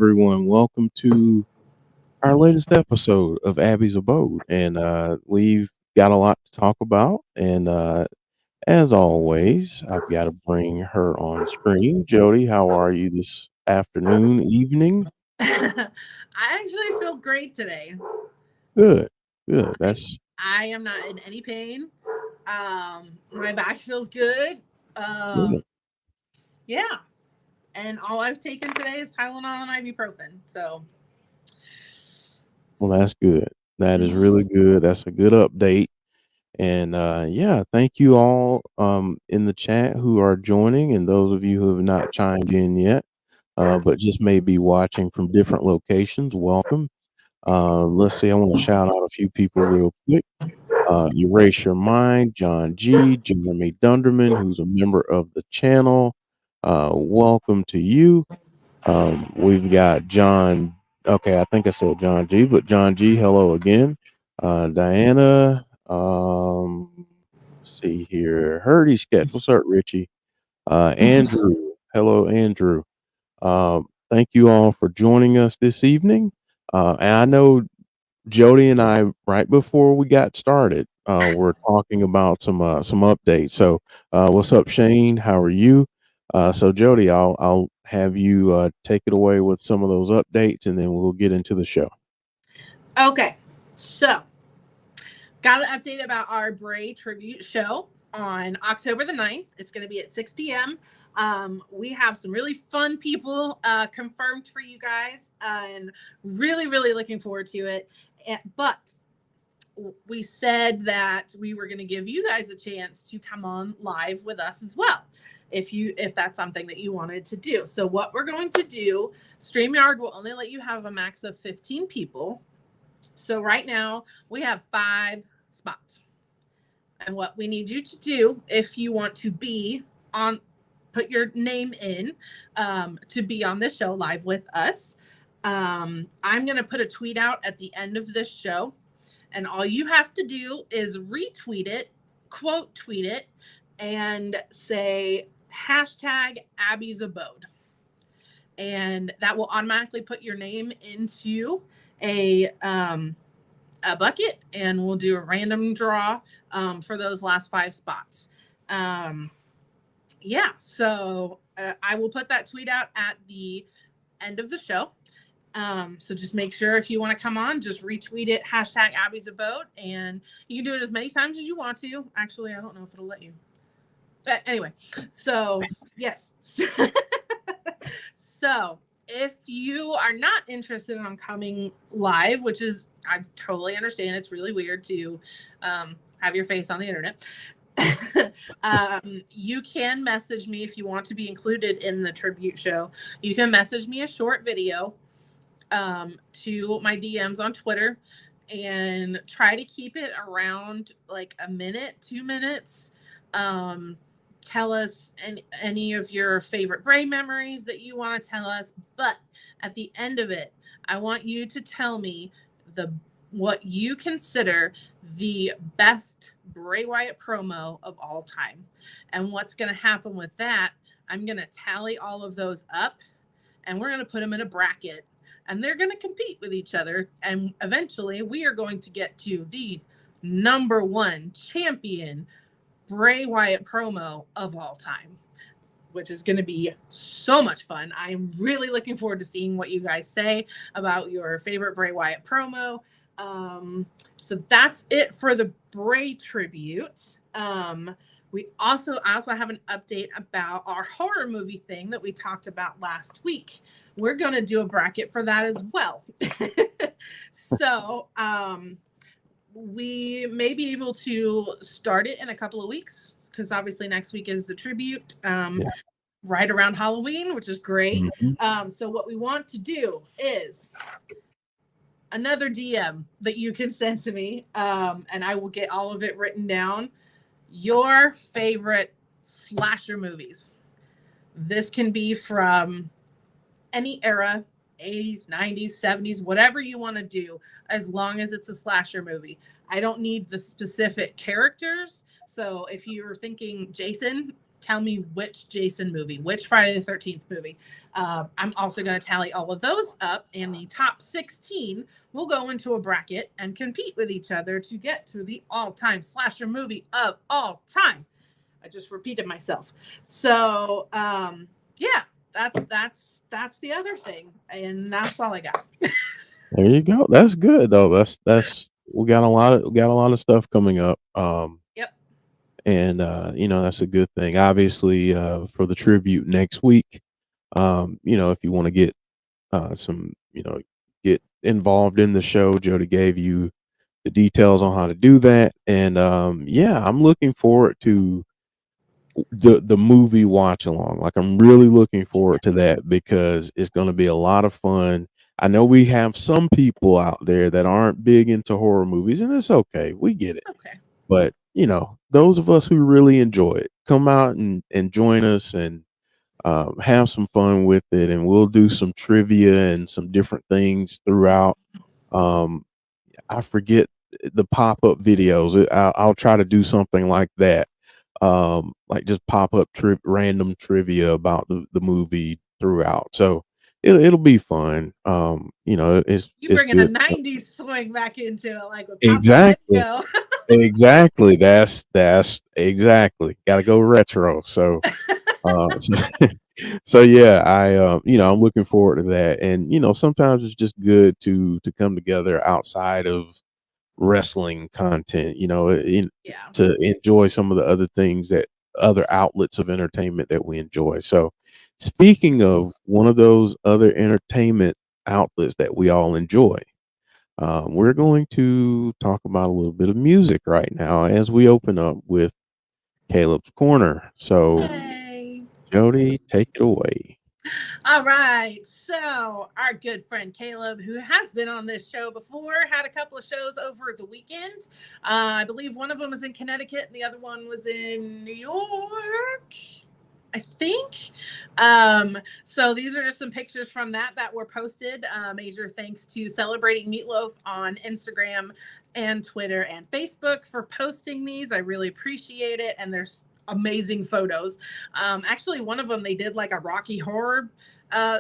everyone. Welcome to our latest episode of Abby's Abode. And we've got a lot to talk about. And as always, I've got to bring her on screen. Jody, how are you this afternoon, evening? I actually feel great today. Good, good. I, That's I am not in any pain. My back feels good. good. Um, yeah, and all I've taken today is Tylenol and ibuprofen. So, Well, that's good. That is mhm. really good. That's a good update. And yeah, thank you all in the chat who are joining, and those of you who have not chimed in yet, but just may be watching from different locations. Welcome. Let's see. I want to shout out a few people real quick. Erase Your Mind, John G, Jeremy Dunderman, who's a member of the channel. Welcome to you. We've got John. Okay, I think I said John G, but John G, hello again. Diana. Let's see here. Herdy Sketch. What's up, Richie? Andrew. Hello, Andrew. Thank you all for joining us this evening. And I know Jody and I, right before we got started, we're talking about some updates. So, what's up, Shane? How are you? So, Jody, I'll have you take it away with some of those updates, and then we'll get into the show. Okay, so got an update about our Bray tribute show on October the 9th. It's going to be at 6 p.m. We have some really fun people confirmed for you guys, and really, really looking forward to it. But we said that we were going to give you guys a chance to come on live with us as well, if that's something that you wanted to do. So what we're going to do, StreamYard will only let you have a max of 15 people. So right now we have 5 spots. And what we need you to do, if you want to be on, put your name in to be on the show live with us. I'm going to put a tweet out at the end of this show. And all you have to do is retweet it, quote tweet it, and say hashtag Abby's Abode. And that will automatically put your name into a bucket, and we'll do a random draw for those last 5 spots. Yeah, so I will put that tweet out at the end of the show. So just make sure if you want to come on, just retweet it, hashtag Abby's Abode, and you can do it as many times as you want to. Actually, I don't know if it'll let you. But anyway, so yes. So if you are not interested in coming live, which is, I totally understand, it's really weird to have your face on the internet. You can message me if you want to be included in the tribute show. You can message me a short video to my DMs on Twitter, and try to keep it around like a minute, 2 minutes. Tell us any of your favorite Bray memories that you want to tell us. But at the end of it, I want you to tell me what you consider the best Bray Wyatt promo of all time. And what's going to happen with that, I'm going to tally all of those up, and we're going to put them in a bracket, and they're going to compete with each other. And eventually we are going to get to the number 1 champion Bray Wyatt promo of all time, which is going to be so much fun. I'm really looking forward to seeing what you guys say about your favorite Bray Wyatt promo. So that's it for the Bray tribute. I also have an update about our horror movie thing that we talked about last week. We're going to do a bracket for that as well. So, we may be able to start it in a couple of weeks, because obviously next week is the tribute, right around Halloween, which is great. Mm-hmm. So what we want to do is another DM that you can send to me, and I will get all of it written down. Your favorite slasher movies. This can be from any era, 80s, 90s, 70s, whatever you want to do, as long as it's a slasher movie. I don't need the specific characters. So if you're thinking Jason, tell me which Jason movie, which Friday the 13th movie. I'm also going to tally all of those up, and the top 16 will go into a bracket and compete with each other to get to the all-time slasher movie of all time. I just repeated myself. So, yeah, that's the other thing, and that's all I got. There you go. That's good though. That's we got a lot of stuff coming up. Yep. And that's a good thing. Obviously, for the tribute next week, if you want to get some, get involved in the show, Jody gave you the details on how to do that. And yeah, I'm looking forward to the movie watch along. Like I'm really looking Yeah. forward to that because it's going to be a lot of fun. I know we have some people out there that aren't big into horror movies, and it's okay. We get it. Okay. But, those of us who really enjoy it, come out and join us and have some fun with it. And we'll do some trivia and some different things throughout. Um, I forget the pop up videos. I'll try to do something like that. Like just pop up random trivia about the movie throughout. So it'll be fun. You It's bringing a good. '90s swing back into it, like with pop up Exactly. video. Exactly. That's exactly. Got to go retro. So so yeah, I'm looking forward to that. And sometimes it's just good to come together outside of wrestling content. Yeah. To enjoy some of the other things that other outlets of entertainment that we enjoy. So, speaking of one of those other entertainment outlets that we all enjoy, we're going to talk about a little bit of music right now as we open up with Caleb's Corner. So, Yay. Jody, take it away. All right. So, our good friend Caleb, who has been on this show before, had a couple of shows over the weekend. I believe one of them was in Connecticut and the other one was in New York, I think. So these are just some pictures from that were posted. Major thanks to Celebrating Meatloaf on Instagram and Twitter and Facebook for posting these. I really appreciate it. And there's amazing photos. Actually, one of them they did like a Rocky Horror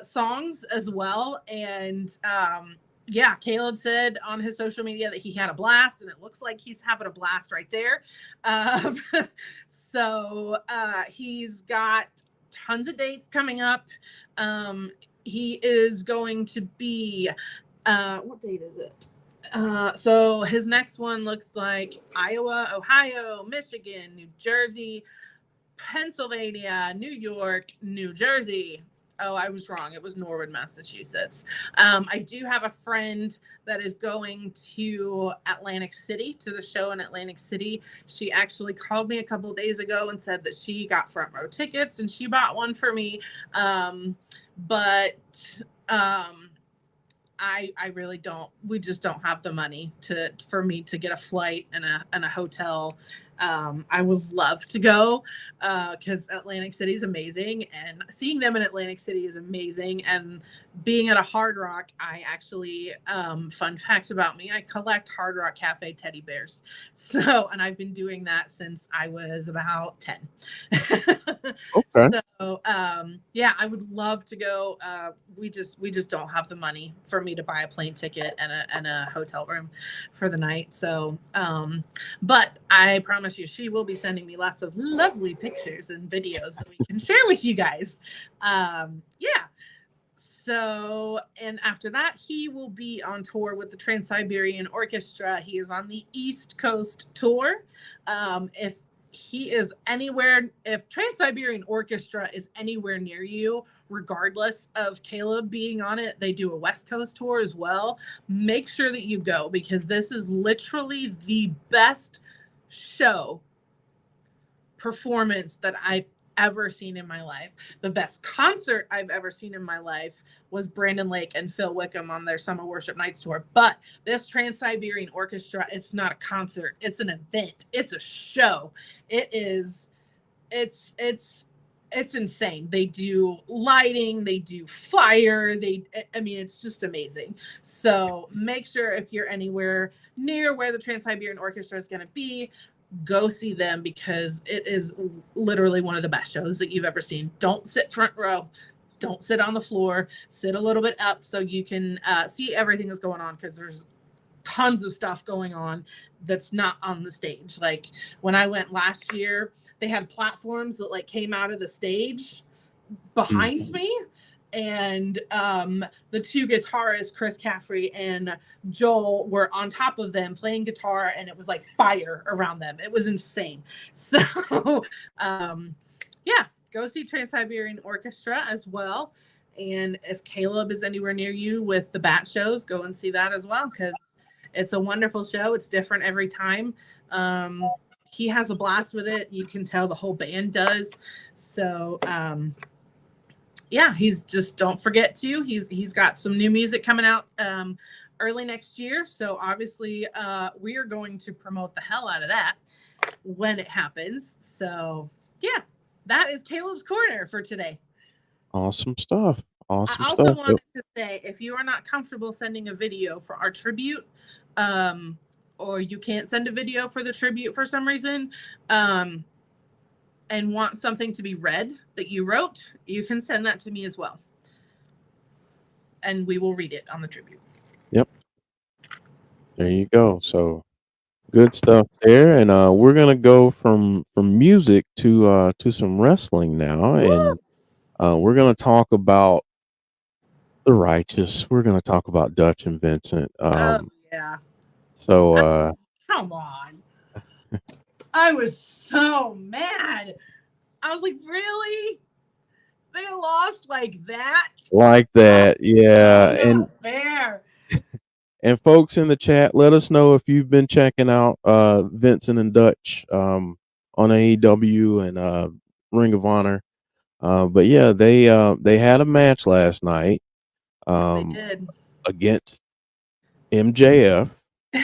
songs as well. And yeah, Caleb said on his social media that he had a blast, and it looks like he's having a blast right there. Um, so he's got tons of dates coming up. He is going to be, what date is it? So his next one looks like Iowa, Ohio, Michigan, New Jersey, Pennsylvania, New York, New Jersey. Oh, I was wrong. It was Norwood, Massachusetts. I do have a friend that is going to Atlantic City, to the show in Atlantic City. She actually called me a couple of days ago and said that she got front row tickets and she bought one for me. But I really don't. We just don't have the money for me to get a flight and a hotel. I would love to go because Atlantic City is amazing, and seeing them in Atlantic City is amazing. And being at a Hard Rock, I actually fun fact about me: I collect Hard Rock Cafe teddy bears. So, and I've been doing that since I was about 10. Okay. So yeah, I would love to go. We just don't have the money for me to buy a plane ticket and a hotel room for the night. So but I promise you she will be sending me lots of lovely pictures and videos that we can share with you guys. Yeah. So, and after that, he will be on tour with the Trans-Siberian Orchestra. He is on the East Coast tour. If he is anywhere, if Trans-Siberian Orchestra is anywhere near you, regardless of Caleb being on it, they do a West Coast tour as well. Make sure that you go because this is literally the best show performance that I've ever seen in my life. The best concert I've ever seen in my life was Brandon Lake and Phil Wickham on their Summer Worship Nights tour. But this Trans-Siberian Orchestra, it's not a concert, it's an event, it's a show. It's insane. They do lighting, they do fire, I mean, it's just amazing. So make sure if you're anywhere near where the Trans-Siberian Orchestra is going to be, go see them because it is literally one of the best shows that you've ever seen. Don't sit front row. Don't sit on the floor. Sit a little bit up so you can see everything that's going on, because there's tons of stuff going on that's not on the stage. Like when I went last year, they had platforms that like came out of the stage behind Mhm. me, and the two guitarists, Chris Caffrey and Joel, were on top of them playing guitar, and it was like fire around them. It was insane. So um, yeah, go see Trans-Siberian Orchestra as well. And if Caleb is anywhere near you with the Bat shows, go and see that as well, because it's a wonderful show. It's different every time. He has a blast with it. You can tell the whole band does. So yeah, he's just, don't forget to, he's got some new music coming out early next year. So obviously we are going to promote the hell out of that when it happens. So yeah, that is Caleb's Corner for today. Awesome stuff. I Awesome also stuff. Yep. wanted to say, if you are not comfortable sending a video for our tribute, um, or you can't send a video for the tribute for some reason, and want something to be read that you wrote, you can send that to me as well, and we will read it on the tribute. Yep. There you go. So good stuff there. And we're gonna go from music to some wrestling now. Woo! And we're gonna talk about the righteous. We're gonna talk about Dutch and Vincent. Oh yeah. So I, come on. I was so mad. I was like, really? They lost like that? like Oh, that, so yeah. not fair. And folks in the chat, let us know if you've been checking out Vincent and Dutch on AEW and Ring of Honor. But yeah, they had a match last night They um, did. against MJF A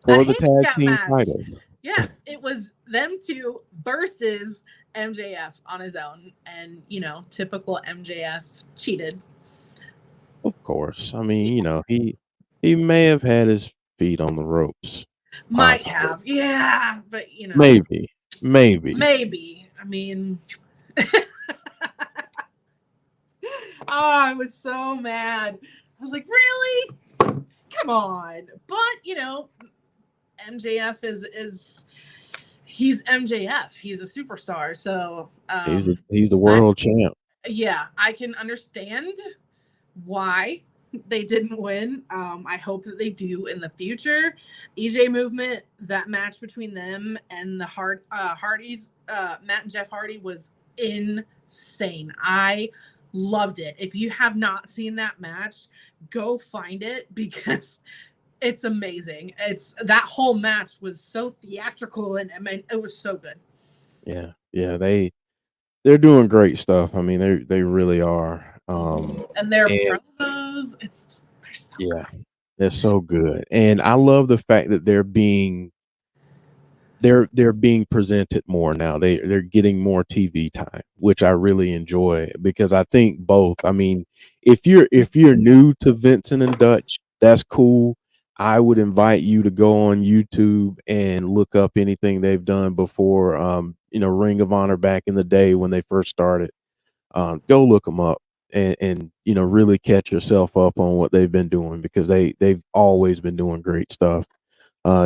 for the tag handicap team match. titles. Yes, it was them two versus MJF on his own. And, typical MJF cheated. Of course, I mean, he may have had his feet on the ropes, Might possibly, have. Yeah. But, maybe. maybe. I mean, oh, I was so mad. I was like, really? Come on. But, MJF is he's MJF. He's a superstar. So He's the I world champ. yeah, I can understand why they didn't win. I hope that they do in the future. EJ Movement, that match between them and the Hardys, Matt and Jeff Hardy, was insane. I loved it. If you have not seen that match, go find it, because it's amazing. It's that whole match was so theatrical, and I mean, it was so good. Yeah, they're doing great stuff. I mean, they really are. And their And promos, they're so yeah, good. they're so good. And I love the fact that they're being presented more now. They're getting more TV time, which I really enjoy because I think both. I mean, if you're new to Vincent and Dutch, that's cool. I would invite you to go on YouTube and look up anything they've done before. Ring of Honor back in the day when they first started. Go look them up and really catch yourself up on what they've been doing because they've always been doing great stuff.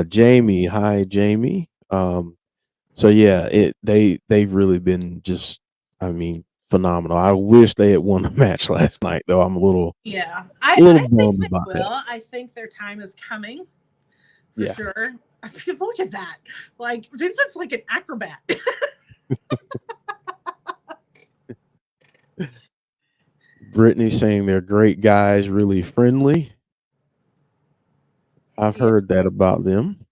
Jamie, hi Jamie. So yeah, they've really been just, I mean, phenomenal. I wish they had won the match last night though. I'm a little Yeah, a little I think bummed they about that. will. I think their time is coming for Yeah. sure. I mean, look at that. Like, Vincent's like an acrobat. Brittany saying they're great guys, really friendly. I've Yeah. heard that about them.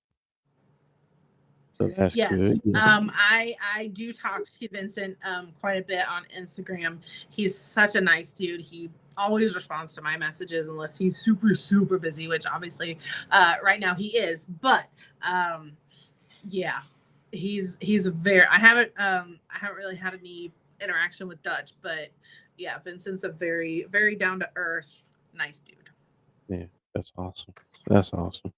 So that's Yes. good. Yeah. I do talk to Vincent quite a bit on Instagram. He's such a nice dude. He always responds to my messages unless he's super super busy, which obviously right now he is. But yeah, he's a very, I haven't really had any interaction with Dutch, but yeah, Vincent's a very very down to earth nice dude. Yeah. That's awesome. That's awesome.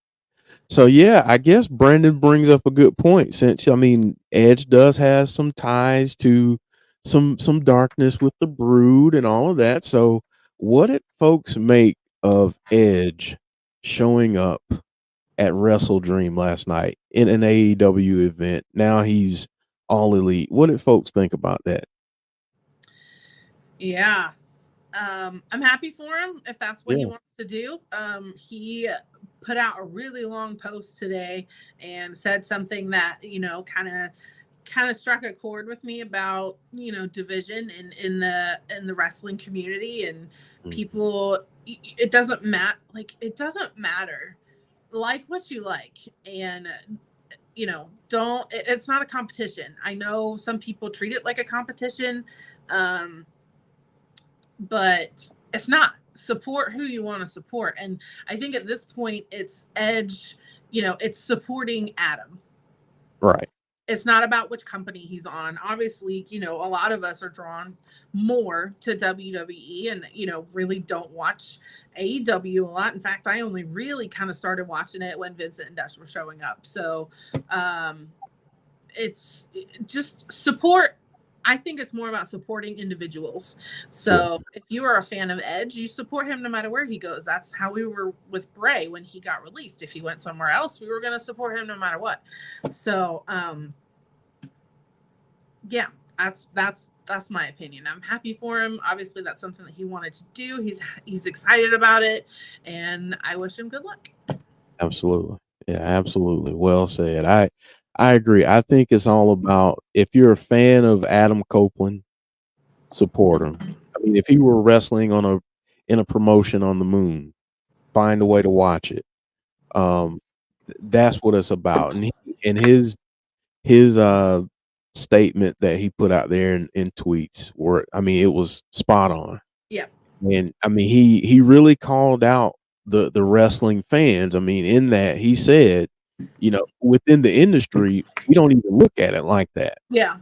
So yeah, I guess Brandon brings up a good point since I mean Edge does have some ties to some darkness with the Brood and all of that. So what did folks make of Edge showing up at Wrestle Dream last night in an AEW event? Now he's all elite. What did folks think about that? Yeah. I'm happy for him if that's what he Yeah. wants to do. He put out a really long post today and said something that, kind of struck a chord with me about, division in the wrestling community and Mhm. people. It doesn't matter. Like, it doesn't matter. Like what you like. And don't, it's not a competition. I know some people treat it like a competition. Um, but it's not. Support who you want to support. And I think at this point it's Edge, it's supporting Adam. Right. It's not about which company he's on. Obviously, a lot of us are drawn more to WWE and, really don't watch AEW a lot. In fact, I only really kind of started watching it when Vincent and Dutch were showing up. So um, it's just support. I think it's more about supporting individuals. So Yes. if you are a fan of Edge, you support him no matter where he goes. That's how we were with Bray when he got released. If he went somewhere else, we were going to support him no matter what. So yeah, that's my opinion. I'm happy for him. Obviously, that's something that he wanted to do. He's excited about it, and I wish him good luck. Absolutely. Yeah, absolutely. Well said. I agree. I think it's all about if you're a fan of Adam Copeland, support him. I mean, if he were wrestling on a in a promotion on the moon, find a way to watch it. Um, that's what it's about. And his statement that he put out there in tweets were, I mean, it was spot on. Yeah. And I mean, he really called out the wrestling fans. I mean, in that he said, within the industry, we don't even look at it like that. Yeah.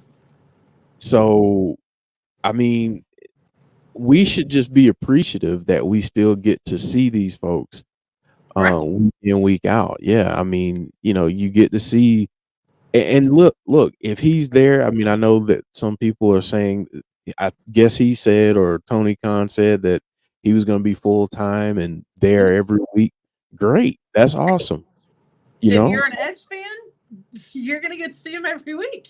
So, I mean, we should just be appreciative that we still get to see these folks Wrestle. week in, week out. Yeah, I mean, you get to see and look, if he's there, I mean, I know that some people are saying I guess he said or Tony Khan said that he was gonna be full time and there every week. Great. That's awesome. You If know? you're an Edge fan, you're gonna get to see him every week.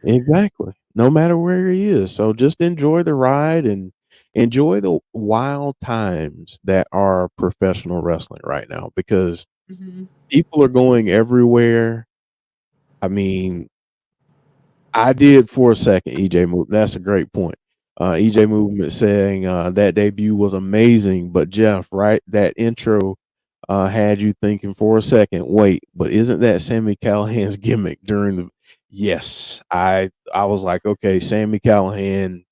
Exactly. No matter where he is. So just enjoy the ride and enjoy the wild times that are professional wrestling right now because Mm-hmm. people are going everywhere. I mean, I did for a second, EJ Movement. That's a great point. EJ Movement saying that debut was amazing, but Jeff, right? That intro had you thinking for a second, wait, but isn't that Sammy Callahan's gimmick during the Yes. I was like, okay, Sammy Callahan,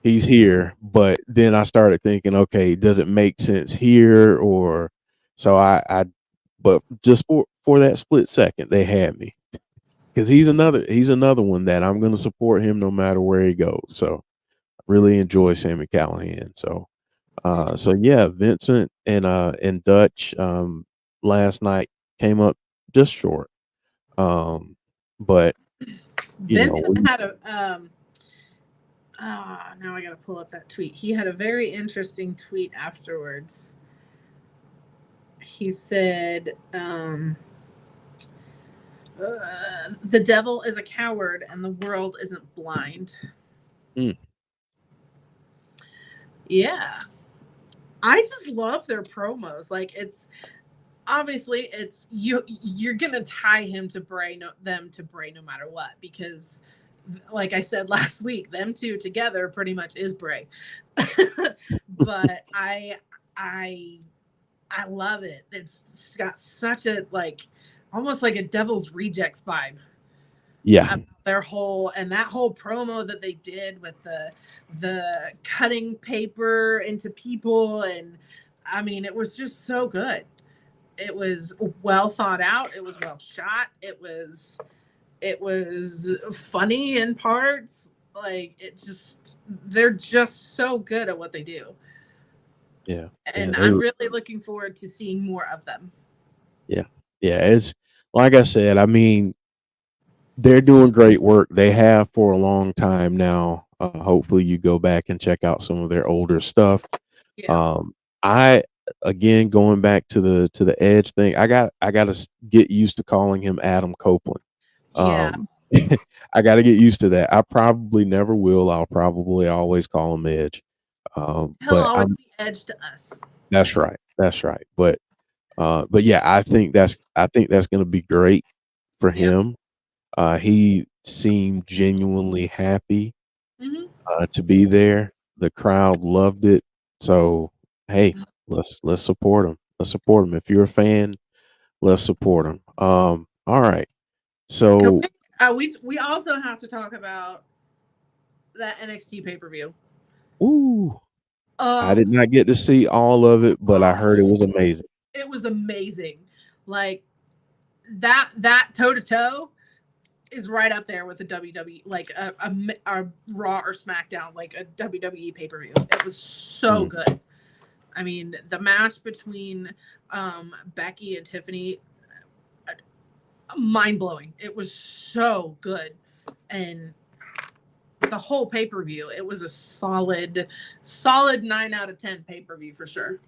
he's here. But then I started thinking, okay, does it make sense here or so I but just for that split second, they had me because he's another one that I'm going to support him no matter where he goes. So I really enjoy Sammy Callahan. So yeah, Vincent and Dutch last night came up just short. But Vincent we had a now I gotta pull up that tweet. He had a very interesting tweet afterwards. He said, "The devil is a coward, and the world isn't blind." mm, Yeah, I just love their promos. Like, it's obviously it's you're gonna tie him to Bray, them to Bray no matter what, because like I said last week, them two together pretty much is Bray. But I I love it. It's got such a, like, almost like a Devil's Rejects vibe yeah, about their whole, and that whole promo that they did with the cutting paper into people. And I mean, it was just so good. It was well thought out. It was well shot. It was funny in parts. Like, they're just so good at what they do. yeah, yeah. And I'm really looking forward to seeing more of them. Yeah. Yeah, it's like I said, I mean, they're doing great work. They have for a long time now. Hopefully you go back and check out some of their older stuff. Yeah. Um, I again going back to the Edge thing. I got to get used to calling him Adam Copeland. Yeah. Um, I got to get used to that. I probably never will. I'll probably always call him Edge. He'll But always I'm be Edge to us. That's right. That's right. But yeah, I think that's going to be great for Yeah. him. He seemed genuinely happy Hmm. to be there. The crowd loved it. So hey, let's support him. Let's support him. If you're a fan, let's support him. All right. So Okay. We also have to talk about that NXT pay per view. ooh, I Um, did not get to see all of it, but I heard it was amazing. it was amazing. Like that toe to toe is right up there with a WWE, like a Raw or SmackDown, like a WWE pay per view. It was so Mm. good. I mean, the match between Becky and Tiffany, mind blowing. It was so good, and the whole pay per view, it was a solid 9 out of 10 pay per view for sure.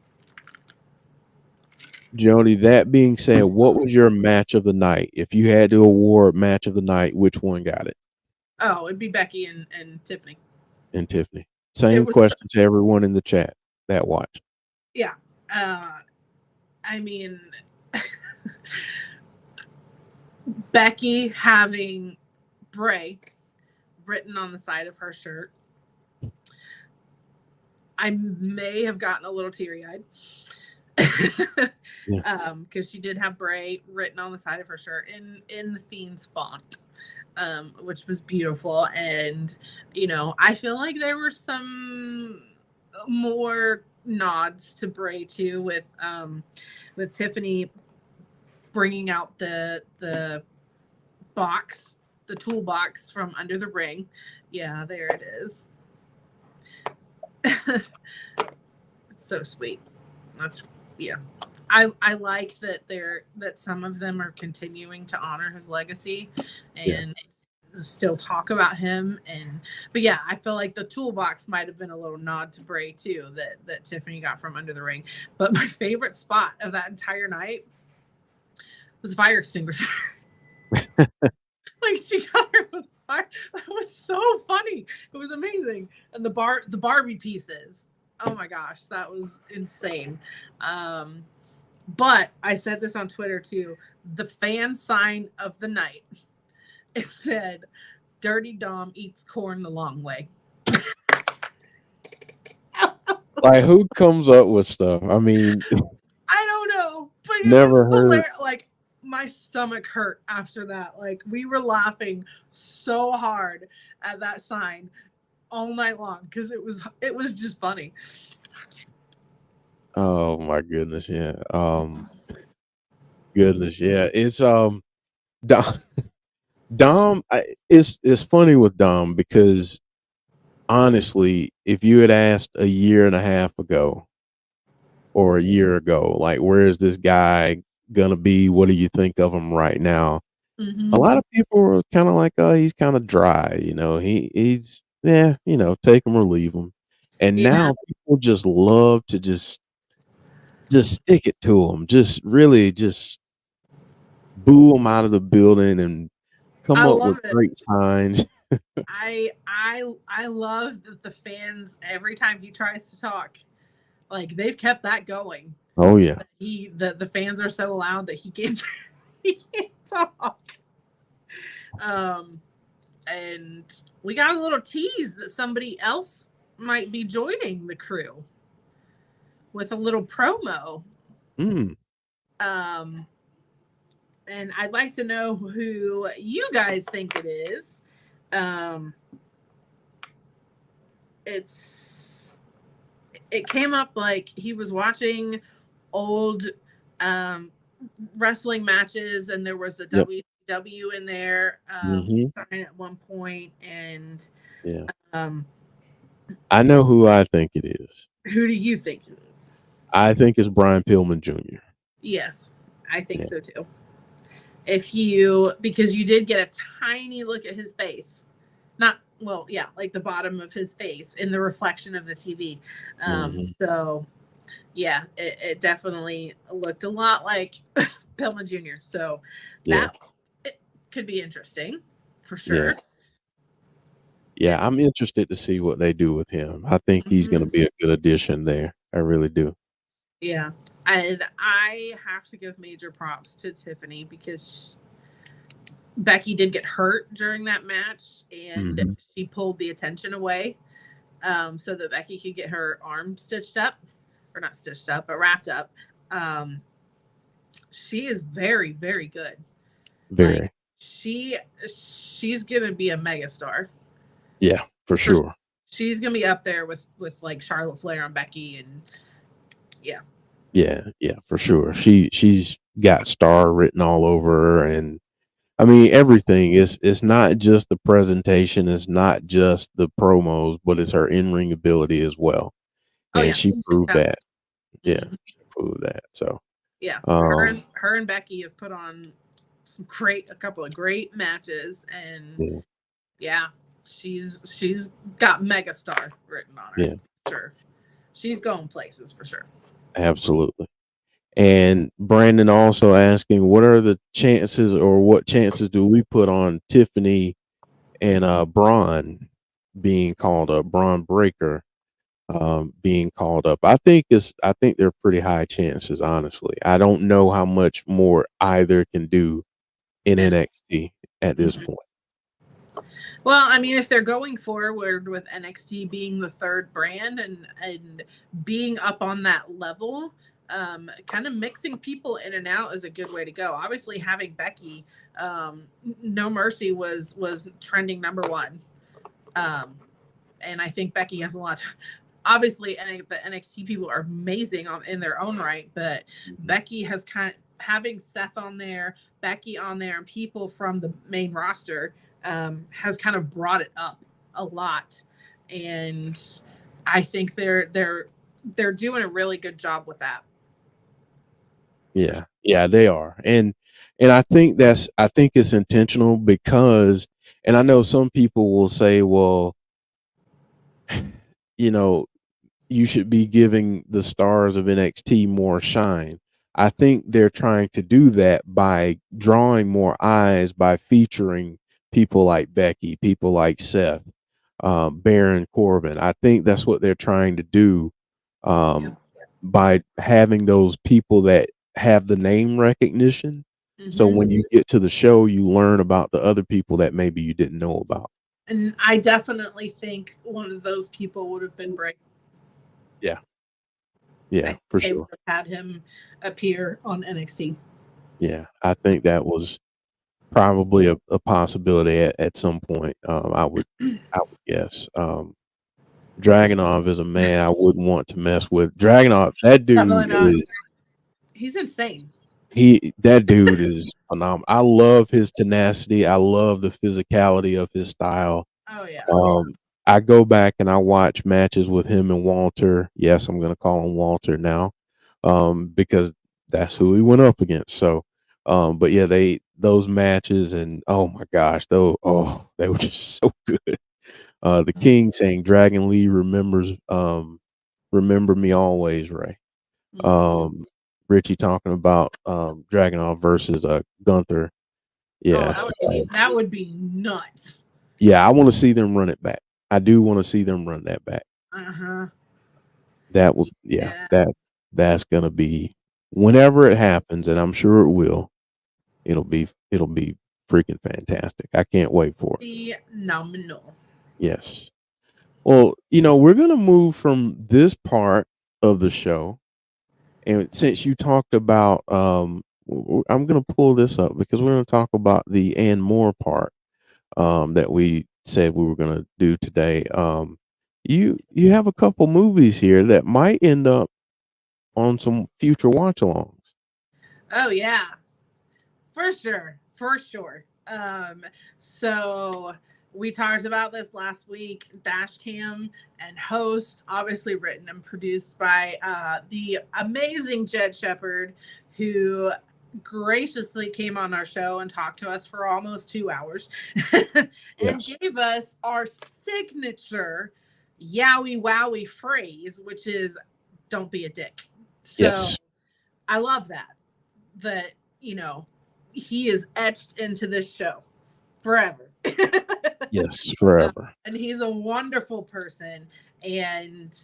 Jody, that being said, what was your match of the night? If you had to award match of the night, which one got it? Oh, it'd be Becky and Tiffany. And Tiffany. It Same was question to everyone in the chat that watched. yeah. I mean, Becky having Bray written on the side of her shirt. I may have gotten a little teary eyed. Yeah. Because she did have Bray written on the side of her shirt in the Fiend's font, which was beautiful. And I feel like there were some more nods to Bray too, with Tiffany bringing out the box, the toolbox from under the ring. Yeah, there it is. It's so sweet. That's yeah. I like that some of them are continuing to honor his legacy Yeah. and still talk about him. But yeah, I feel like the toolbox might have been a little nod to Bray too, that Tiffany got from under the ring. But my favorite spot of that entire night was fire extinguisher. Like she got her with fire. That was so funny. It was amazing. And the Barbie pieces. Oh my gosh, that was insane. But I said this on Twitter too. The fan sign of the night. It said, "Dirty Dom eats corn the long way." Like who comes up with stuff? I mean, I don't know, but it was never heard. hilarious. Like my stomach hurt after that. Like we were laughing so hard at that sign all night long because it was just funny. Oh my goodness, yeah. Goodness, yeah. It's Dom. It's funny with Dom because honestly, if you had asked a year and a half ago or a year ago, like where is this guy gonna be? What do you think of him right now? A Mm-hmm. lot of people were kind of like, oh, he's kind of dry, he's yeah, take him or leave him. And Yeah, now people just love to just stick it to him, just really just boo him out of the building and come I up with love it. great signs. I love that the fans every time he tries to talk, like they've kept that going. Oh yeah. The fans are so loud that he can't he can't talk. Um, and we got a little tease that somebody else might be joining the crew with a little promo. Mm. Um, and I'd like to know who you guys think it is. Um, it came up like he was watching old um, wrestling matches, and there was a Yep. WCW in there Hmm. sign at one point. And Yeah. um, I know who I think it is. who do you think it is? I think it's Brian Pillman Jr. Yes, I think Yeah. so too. because you did get a tiny look at his face, not well, yeah, like the bottom of his face in the reflection of the TV. Mhm. So yeah, it definitely looked a lot like Pelma Jr. So Yeah. that it could be interesting for Yeah. sure. Yeah, And I'm interested to see what they do with him. I think he's gonna mhm, be a good addition there. I really do. yeah, and I have to give major props to Tiffany because Becky did get hurt during that match, and Mhm. she pulled the attention away so that Becky could get her arm stitched up, or not stitched up, but wrapped up. Um, she is very, very good. Like Very. she, she's gonna be a megastar. Yeah, for For, sure. she's gonna be up there with like Charlotte Flair and Becky, and yeah, Yeah, yeah, for sure. She's got star written all over her, and I mean everything. It's not just the presentation, it's not just the promos, but it's her in-ring ability as well. oh And yeah, she she's proved that. fantastic. Yeah, Mhm. she proved that. So, Yeah, um her and Becky have put on a couple of great matches, and yeah, yeah, she's got megastar written on her yeah, for sure. She's going places for sure. absolutely. And Brandon also asking, what are the chances, or what chances do we put on Tiffany and Braun being called up, Braun Breaker being called up? I think they're pretty high chances, honestly. I don't know how much more either can do in And NXT at this mhm. point. Well, I mean, if they're going forward with NXT being the third brand and being up on that level, kind of mixing people in and out is a good way to go. Obviously, having Becky, No Mercy was trending number one, um, and I think Becky has a lot. Obviously, the NXT people are amazing in their own right, but Mhm. Becky has having Seth on there, Becky on there, and people from the main roster has kind of brought it up a lot, and I think they're doing a really good job with that. For Yeah, sure. yeah, they are, and I think it's intentional because, and I know some people will say, well, you know, you should be giving the stars of NXT more shine. I think they're trying to do that by drawing more eyes by featuring people like Becky, people like Seth, Baron Corbin. I think that's what they're trying to do, Yeah. um, by having those people that have the name recognition. So Hmm. when you get to the show, you learn about the other people that maybe you didn't know about. And I definitely think one of those people would have been Bray. Yeah, I yeah, think for they would sure. have had him appear on NXT. Yeah, I think that was probably a possibility at some point. I would guess. Dragunov is a man I wouldn't want to mess with. Dragunov, that Definitely dude not. is He's insane. that dude is phenomenal. I love his tenacity. I love the physicality of his style. Oh yeah. Um, I go back and I watch matches with him and Walter. Yes, I'm going to call him Walter now, because that's who he went up against. So, but yeah, those matches, and oh my gosh, they were just so good. The King saying Dragon Lee remember me always, Ray. Hmm. Um, Richie talking about Dragunov versus Gunther. Oh, Yeah, that would be nuts. yeah, I want to see them run it back. I do want to see them run that back. Uh huh. That would, yeah, Yeah. that's gonna be whenever it happens, and I'm sure it will. It'll be freaking fantastic. I can't wait for it. Phenomenal. Yes. Well, we're gonna move from this part of the show, and since you talked about, I'm gonna pull this up because we're gonna talk about the and more part, that we said we were gonna do today. You have a couple movies here that might end up on some future watch-alongs. Oh yeah, for sure, for sure. So we talked about this last week. Dashcam and Host, obviously written and produced by the amazing Jed Shepard, who graciously came on our show and talked to us for almost 2 hours and Yes. gave us our signature yowie wowie phrase, which is don't be a dick. So Yes. I love that, you know, he is etched into this show forever. Yes. Forever. And he's a wonderful person. And,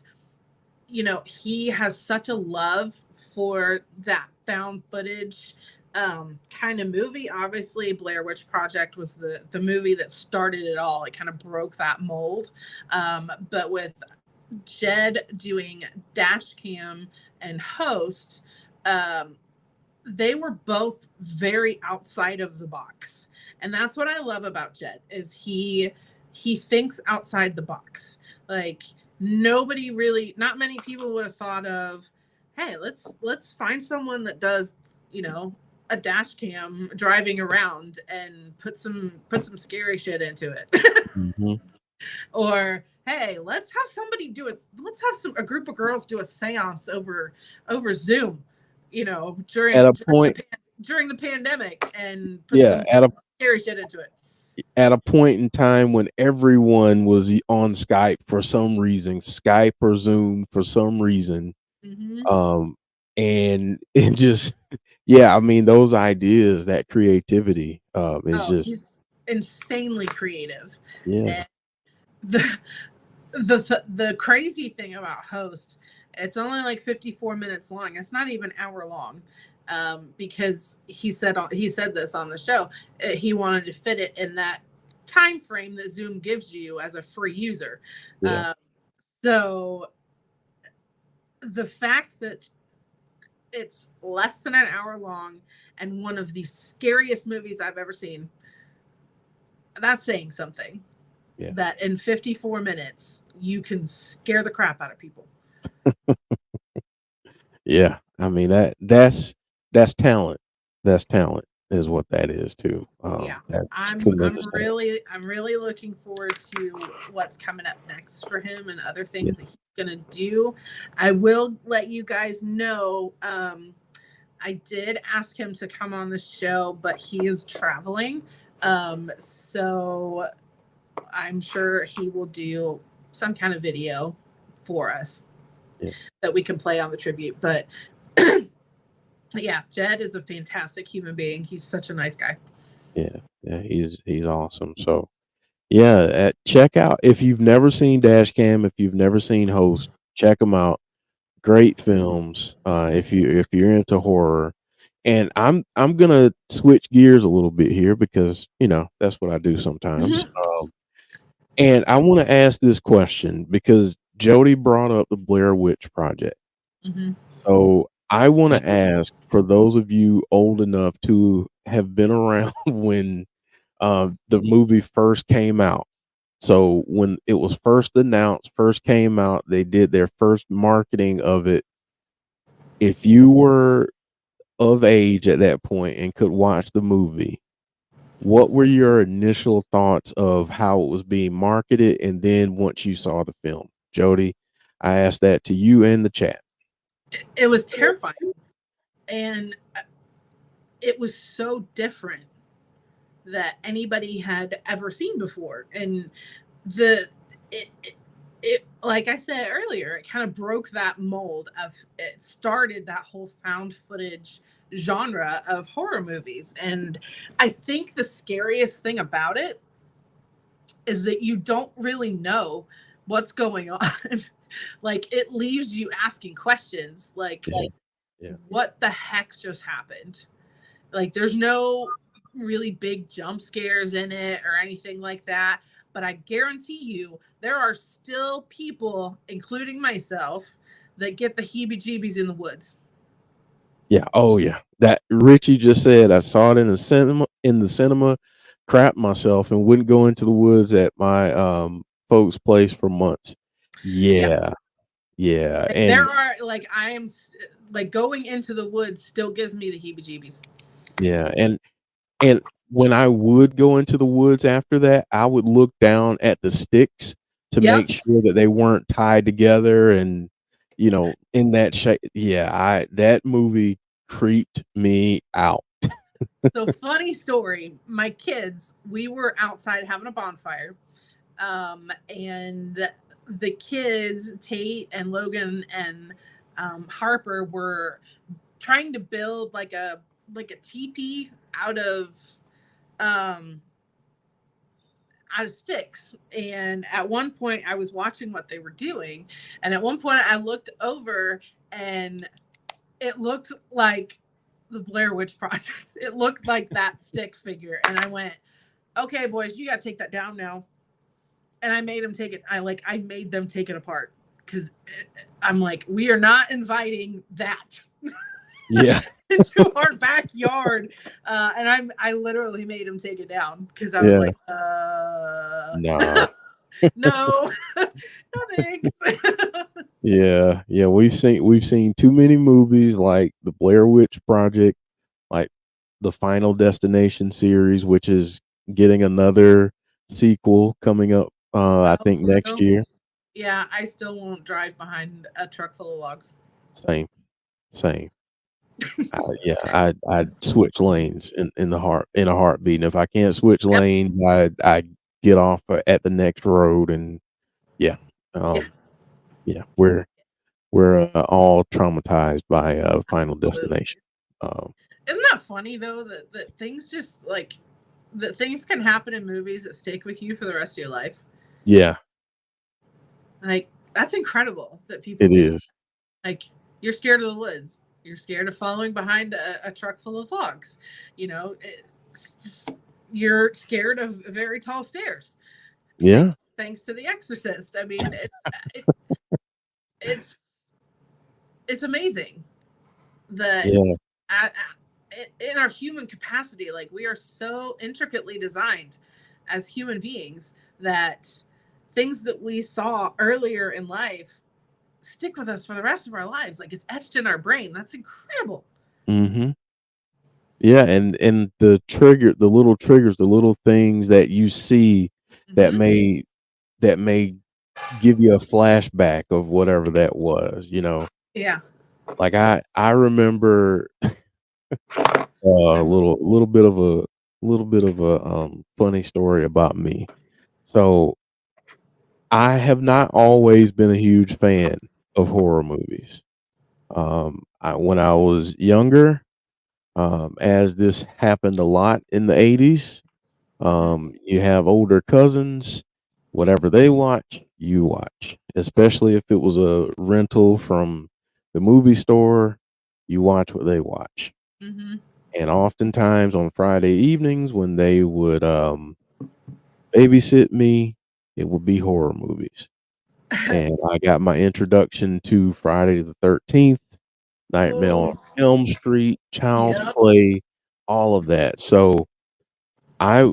you know, he has such a love for that found footage kind of movie. Obviously, Blair Witch Project was the movie that started it all. It kind of broke that mold. But with Jed doing dash cam and host, um, they were both very outside of the box, and that's what I love about Jed is he thinks outside the box. Like nobody really, not many people would have thought of, hey, let's find someone that does, you know, a dash cam driving around and put some scary shit into it. Hmm. Or hey, let's have a group of girls do a seance over Zoom, you know, At a point, during the pandemic and put yeah, some at a scary shit into it. point in time when everyone was on Skype for some reason, Skype or Zoom for some reason, Hmm. um, and it just, yeah, I mean, those ideas, that creativity, is Oh, just, he's insanely creative. yeah, And the the crazy thing about Host, it's only like 54 minutes long. It's not even an hour long. Because he said this on the show. He wanted to fit it in that time frame that Zoom gives you as a free user. yeah, Um, so the fact that it's less than an hour long and one of the scariest movies I've ever seen, that's saying something. yeah, That in 54 minutes you can scare the crap out of people. yeah. I mean, that's talent. That's talent is what that is too. Yeah. That's I'm tremendous talent. really looking forward to what's coming up next for him and other Yeah, things that he's gonna do. I will let you guys know. I did ask him to come on the show, but he is traveling. So I'm sure he will do some kind of video for us yeah, that we can play on the tribute. But yeah, Jed is a fantastic human being. He's such a nice guy. yeah, yeah. He's awesome. So yeah, check out if you've never seen Dashcam, if you've never seen Host, check them out. Great films. If you're into horror, and I'm gonna switch gears a little bit here because that's what I do sometimes. And I want to ask this question because Jody brought up the Blair Witch Project. Hmm. So I want to ask for those of you old enough to have been around when the movie first came out. So when it was first announced, first came out, they did their first marketing of it. If you were of age at that point and could watch the movie, what were your initial thoughts of how it was being marketed? And then once you saw the film, Jody, I asked that to you in the chat. It was terrifying, and it was so different that anybody had ever seen before. And the it like I said earlier, it kind of broke that mold of it started that whole found footage genre of horror movies. And I think the scariest thing about it is that you don't really know what's going on. Like it leaves you asking questions like Yeah, yeah, what the heck just happened? Like there's no really big jump scares in it or anything like that. But I guarantee you, there are still people, including myself, that get the heebie jeebies in the woods. yeah. Oh yeah. That Richie just said I saw it in the cinema crapped myself and wouldn't go into the woods at my folks' place for months. Yeah. Yeah, yeah. Like, there And are, like, I am, like, going into the woods still gives me the heebie jeebies. yeah, and when I would go into the woods after that, I would look down at the sticks to Yep. make sure that they weren't tied together and, in that shape. Yeah, that movie creeped me out. So funny story. My kids, we were outside having a bonfire, and the kids, Tate and Logan and Harper, were trying to build like a teepee um, out of sticks. And at one point, I was watching what they were doing, and at one point, I looked over, and it looked like the Blair Witch Project. It looked like that stick figure, and I went, "Okay, boys, you got to take that down now." And I made them take it. I made them take it apart because I'm like, we are not inviting that Yeah. into our backyard. And I literally made them take it down because I was Yeah. like, Nah. no, no thanks. Yeah. Yeah. We've seen too many movies like the Blair Witch Project, like the Final Destination series, which is getting another sequel coming up, I Oh, think for next real? year. Yeah, I still won't drive behind a truck full of logs. Same. Same. Yeah, I'd switch lanes in a heartbeat. And if I can't switch Yep. lanes, I get off at the next road, and yeah, Yeah. yeah, we're all traumatized by Final Absolutely. Destination. Um, Isn't that funny though that things just like that things can happen in movies that stick with you for the rest of your life? yeah, Like that's incredible that people it do that. is. Like you're scared of the woods. You're scared of following behind a truck full of logs. It's just you're scared of very tall stairs. Thanks, Yeah, thanks to The Exorcist. I mean, it, it's it's amazing that yeah, in our human capacity, like we are so intricately designed as human beings that things that we saw earlier in life stick with us for the rest of our lives. Like it's etched in our brain. That's incredible. mhm, yeah, and the little triggers, the little things that you see that Hmm. may give you a flashback of whatever that was. Yeah. Like I remember a little bit of a funny story about me. So I have not always been a huge fan of horror movies. When I was younger, as this happened a lot in the 80s, Hmm. you have older cousins, whatever they watch, you watch. Especially if it was a rental from the movie store, you watch what they watch. Hmm. And oftentimes on Friday evenings when they would babysit me, it would be horror movies. And I got my introduction to Friday the 13th, Nightmare on Oh, Elm Street, Child's yep. Play, all of that. So I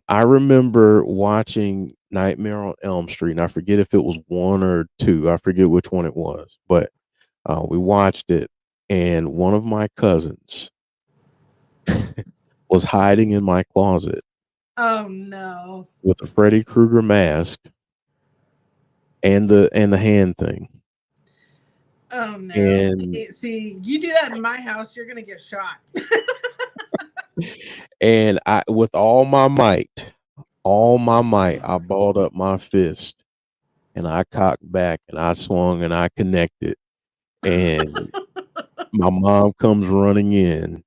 remember watching Nightmare on Elm Street, and I forget if it was 1 or 2. I forget which one it was, but we watched it, and one of my cousins was hiding in my closet Oh no. with a Freddy Krueger mask and the hand thing. Oh no. And See, you do that in my house, you're gonna get shot. and I with all my might, I balled up my fist and I cocked back and I swung and I connected. And my mom comes running in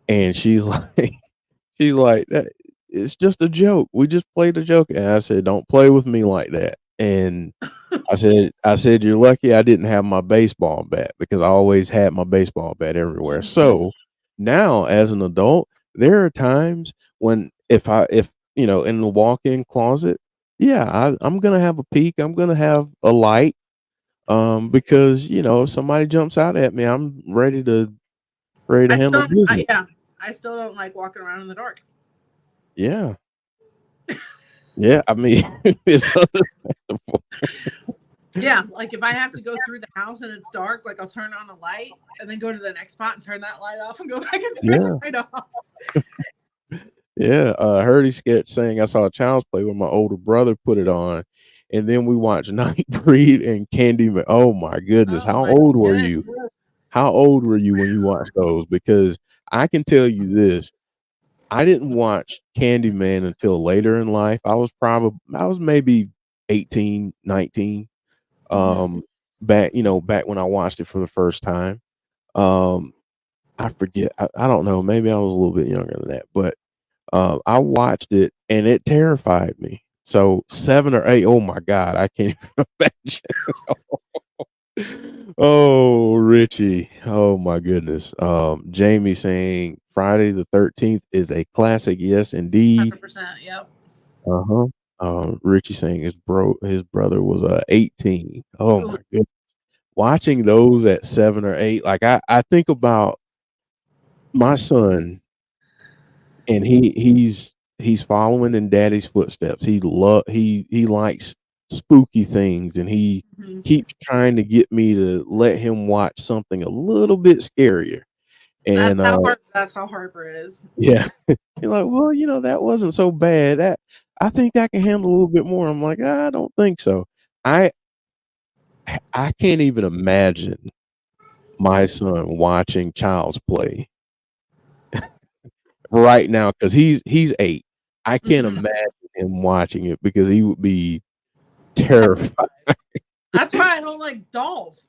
and she's like "That it's just a joke. We just played a joke." And I said, "Don't play with me like that." And I said, "You're lucky I didn't have my baseball bat because I always had my baseball bat everywhere." Mhm. So now as an adult, there are times when if in the walk-in closet, yeah, I'm gonna have a peek. I'm gonna have a light, because if somebody jumps out at me, I'm ready to I handle don't. business. Yeah, I still don't like walking around in the dark. Yeah, yeah. I mean, it's understandable. Yeah, like if I have to go through the house and it's dark, like I'll turn on a light and then go to the next spot and turn that light off and go back and turn the Yeah. light off. Yeah, I heard he sketch saying I saw a Child's Play when my older brother put it on, and then we watched Nightbreed and Candyman. Oh my goodness, Oh how my old were you? goodness. How old were you when you watched those? Because I can tell you this. I didn't watch Candyman until later in life. I was maybe 18, 19. Mhm. Back when I watched it for the first time. Um, I forget. I don't know. Maybe I was a little bit younger than that, but I watched it and it terrified me. So 7 or 8. Oh my God, I can't even imagine. Oh, Richie. Oh my goodness. Jamie saying Friday the 13th is a classic. Yes, indeed. 100%. Yep. Uh-huh. Richie saying his brother was 18. Oh Ooh. my goodness. Watching those at 7 or 8, like I think about my son, and he's following in daddy's footsteps. He likes spooky things, and he Mhm. keeps trying to get me to let him watch something a little bit scarier. And That's how Harper is. yeah, you're like, well, that wasn't so bad. I think I can handle a little bit more. I'm like, I don't think so. I I can't even imagine my son watching Child's Play right now because he's 8. I can't Mhm. imagine him watching it because he would be terrified. That's why I don't like dolls.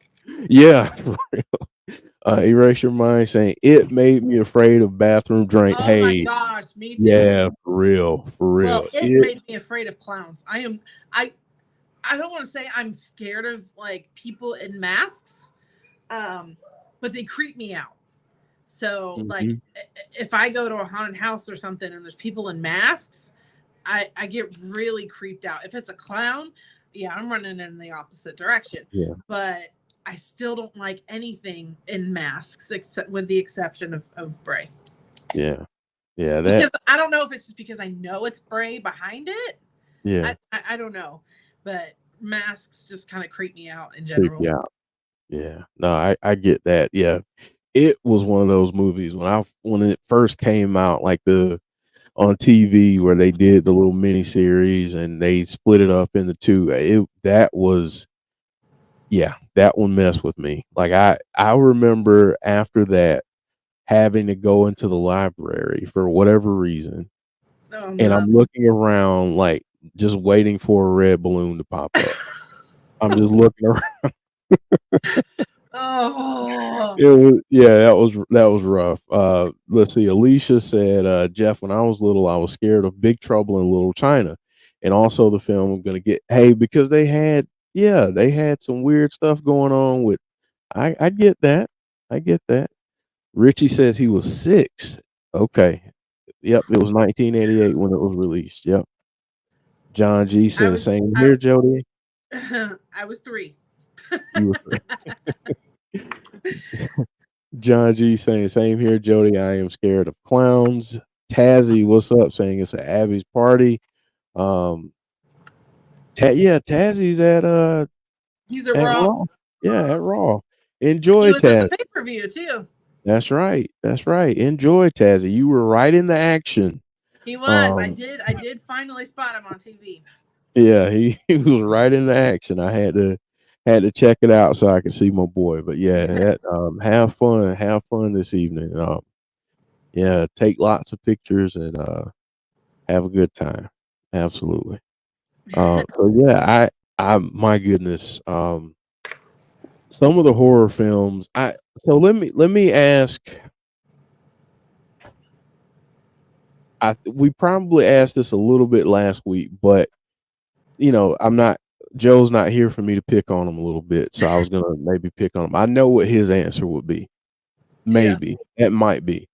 Yeah, for real. Erase Your Mind saying it made me afraid of bathroom drain. Oh my Hey, gosh, me too. yeah, for real, for Well, real. it It made me afraid of clowns. I I don't want to say I'm scared of like people in masks, um, but they creep me out. So like Mhm, if I go to a haunted house or something and there's people in masks, I get really creeped out. If it's a clown, yeah, I'm running in the opposite direction. yeah, But I still don't like anything in masks except with the exception of Bray. yeah, yeah. That Because I don't know if it's just because I know it's Bray behind it. yeah, I don't know. But masks just kind of creep me out in creep general. you out. Yeah, no, I get that. Yeah, it was one of those movies when it first came out, like the on TV where they did the little mini series and they split it up into two. That was yeah, that one messed with me. Like I remember after that having to go into the library for whatever reason, Oh and no. I'm looking around like just waiting for a red balloon to pop up. I'm just looking around. Oh. Yeah, that was rough. Let's see. Alicia said, Jeff, when I was little, I was scared of Big Trouble in Little China, and also the film I'm gonna get. Hey, because they had some weird stuff going on with. I get that. I get that. Richie says he was 6. Okay. Yep, it was 1988 when it was released. Yep. John G I says, was "Same I here, Jody." I was 3. You were John G saying, "Same here, Jody. I am scared of clowns." Tazzy, what's up? Saying it's at Abby's party. Um, yeah, Tazzy's He's a at raw. Raw. Yeah, at Raw. He Enjoy was at the Taz. pay-per-view too. That's right. That's right. Enjoy Tazzy. You were right in the action. He was. Um, I did finally spot him on TV. Yeah, he was right in the action. I had to check it out so I could see my boy. But yeah, have fun this evening. Yeah, take lots of pictures and have a good time. Absolutely. So yeah, I my goodness, some of the horror films. Let me ask. We probably asked this a little bit last week, but I'm not Joe's not here for me to pick on him a little bit, so I was gonna maybe pick on him. I know what his answer would be. Yeah. Maybe. That might be.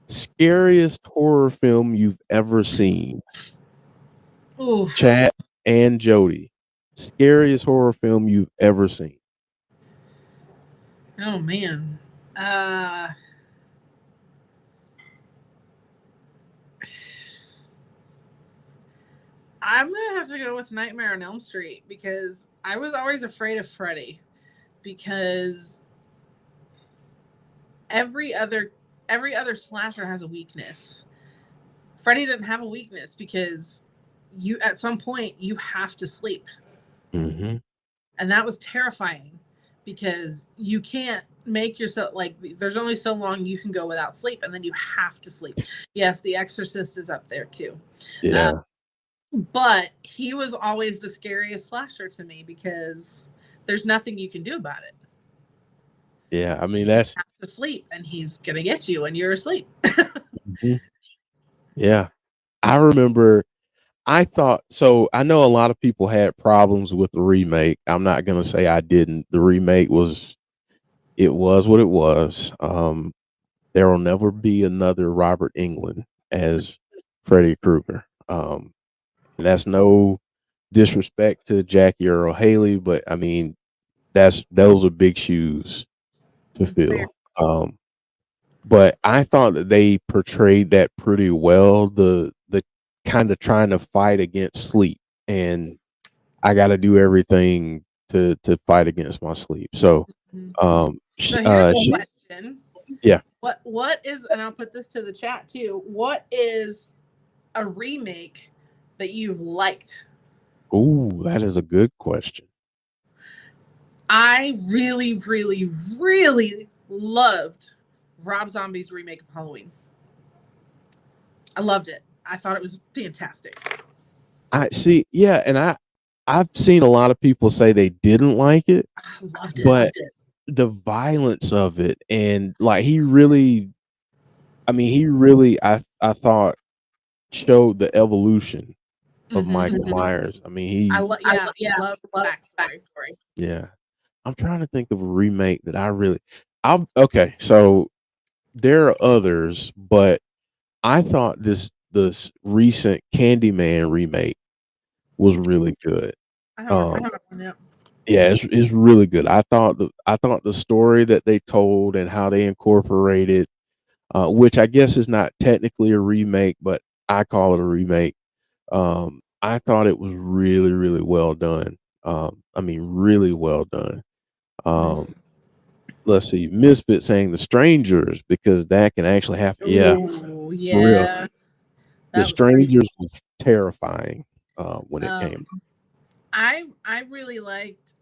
Scariest horror film you've ever seen. Ooh. Chat and Jody. Scariest horror film you've ever seen. Oh man. Uh I'm gonna have to go with Nightmare on Elm Street because I was always afraid of Freddy because every other every other slasher has a weakness. Freddy didn't have a weakness because you at some point you have to sleep. Mhm. And that was terrifying because you can't make yourself like there's only so long you can go without sleep, and then you have to sleep. Yes, The Exorcist is up there too. Uh, Yeah. but he was always the scariest slasher to me because there's nothing you can do about it. Yeah. I mean, You that's have to sleep, and he's gonna get you when you're asleep. mhm. Yeah. I remember I thought so. I know a lot of people had problems with the remake. I'm not gonna say I didn't. The remake was it was what it was. There will never be another Robert Englund as Freddy Krueger. And that's no disrespect to Jackie Earl Haley, but I mean those are big shoes to Fair. fill. But I thought that they portrayed that pretty well. The kind of trying to fight against sleep, and I got to do everything to fight against my sleep. So, Mhm. sh So here's a she question. yeah. What is, and I'll put this to the chat too. What is a remake that you've liked? Ooh, that is a good question. I really, really, really loved Rob Zombie's remake of Halloween. I loved it. I thought it was fantastic. I see, yeah, and I've seen a lot of people say they didn't like it, I loved it. but the violence of it and like he really, I mean, he really, I thought showed the evolution of Michael Mm-hmm. Myers. I mean, Yeah, love the backstory. yeah. I'm trying to think of a remake that I really, I'll okay. So there are others, but I thought this recent Candyman remake was really good. I Um, haven't one yet. yeah, it's really good. I thought the story that they told and how they incorporated, which I guess is not technically a remake, but I call it a remake. I thought it was really really well done. I mean, really well done. Um, let's see, Misfit saying The Strangers because that can actually happen. Yeah, Oh for real. yeah, The that was crazy. Strangers was terrifying when it came. Um, I really liked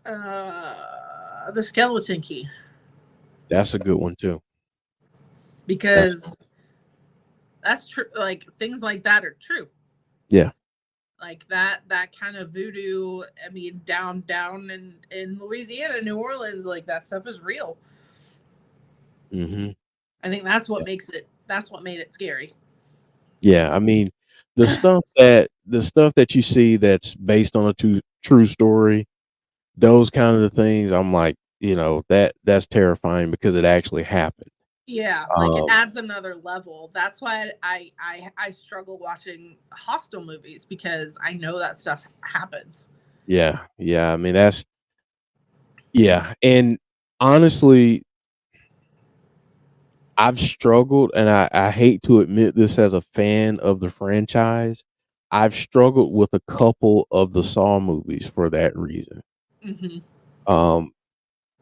the Skeleton Key That's a good one too. That's because that's true. Like things like that are true. yeah. Like that kind of voodoo. I mean, down in Louisiana, New Orleans, like that stuff is real. Hmm. I think that's what makes it. That's what made it scary. Yeah, I mean, the stuff that you see that's based on a true story, those kind of the things, I'm like, that's terrifying because it actually happened. Yeah, like it Um, adds another level. That's why I struggle watching hostile movies because I know that stuff happens. yeah, yeah. I mean, that's yeah, and honestly, I've struggled, and I hate to admit this as a fan of the franchise. I've struggled with a couple of the Saw movies for that reason. Hmm. Um,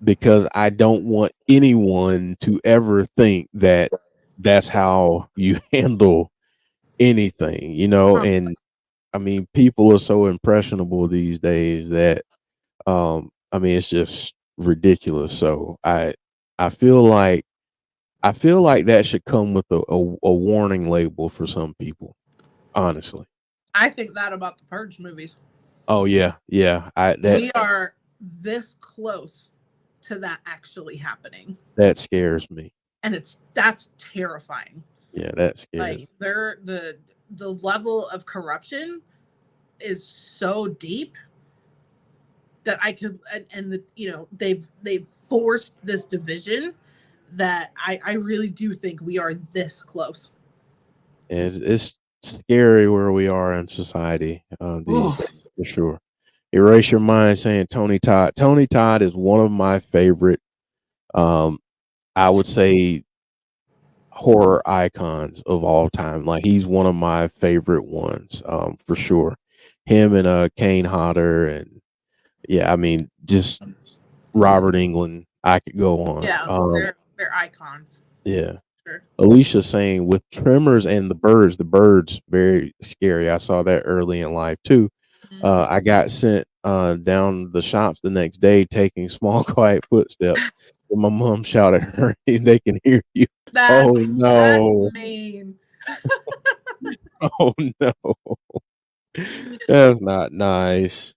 because I don't want anyone to ever think that that's how you handle anything, and I mean, people are so impressionable these days that I mean, it's just ridiculous. So I feel like I feel like that should come with a warning label for some people, honestly. I think that about the Purge movies. Oh yeah, yeah. I that We are this close to that actually happening, that scares me. and that's terrifying. Yeah, that scares Like me. they're the level of corruption is so deep that I could, and the they've forced this division that I really do think we are this close. It's scary where we are in society these Oh days for sure. Erase your mind saying Tony Todd. Tony Todd is one of my favorite. Um, I would say horror icons of all time. Like he's one of my favorite ones, for sure. Him and Kane Hodder and yeah, I mean just Robert England. I could go on. yeah, they're icons. Yeah. Sure. Alicia saying with tremors and the birds very scary. I saw that early in life too. I got sent down the shops the next day taking small quiet footsteps. And my mom shouted, "Hurry, they can hear you." Oh That's no. mean. Oh no. That's not nice.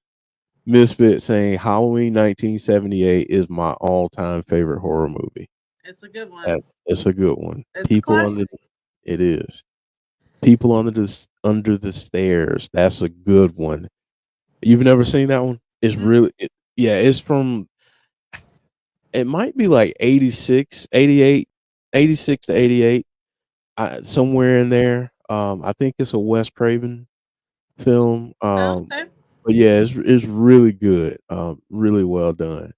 Misfit saying Halloween 1978 is my all-time favorite horror movie. It's a good one. That it's a good one. It's a classic. It is. People under the stairs. That's a good one. You've never seen that one? It's Mm, really yeah, it's from it might be like 86, 88, 86 to 88. Somewhere in there. I think it's a Wes Craven film. okay. But yeah, it's really good. Really well done.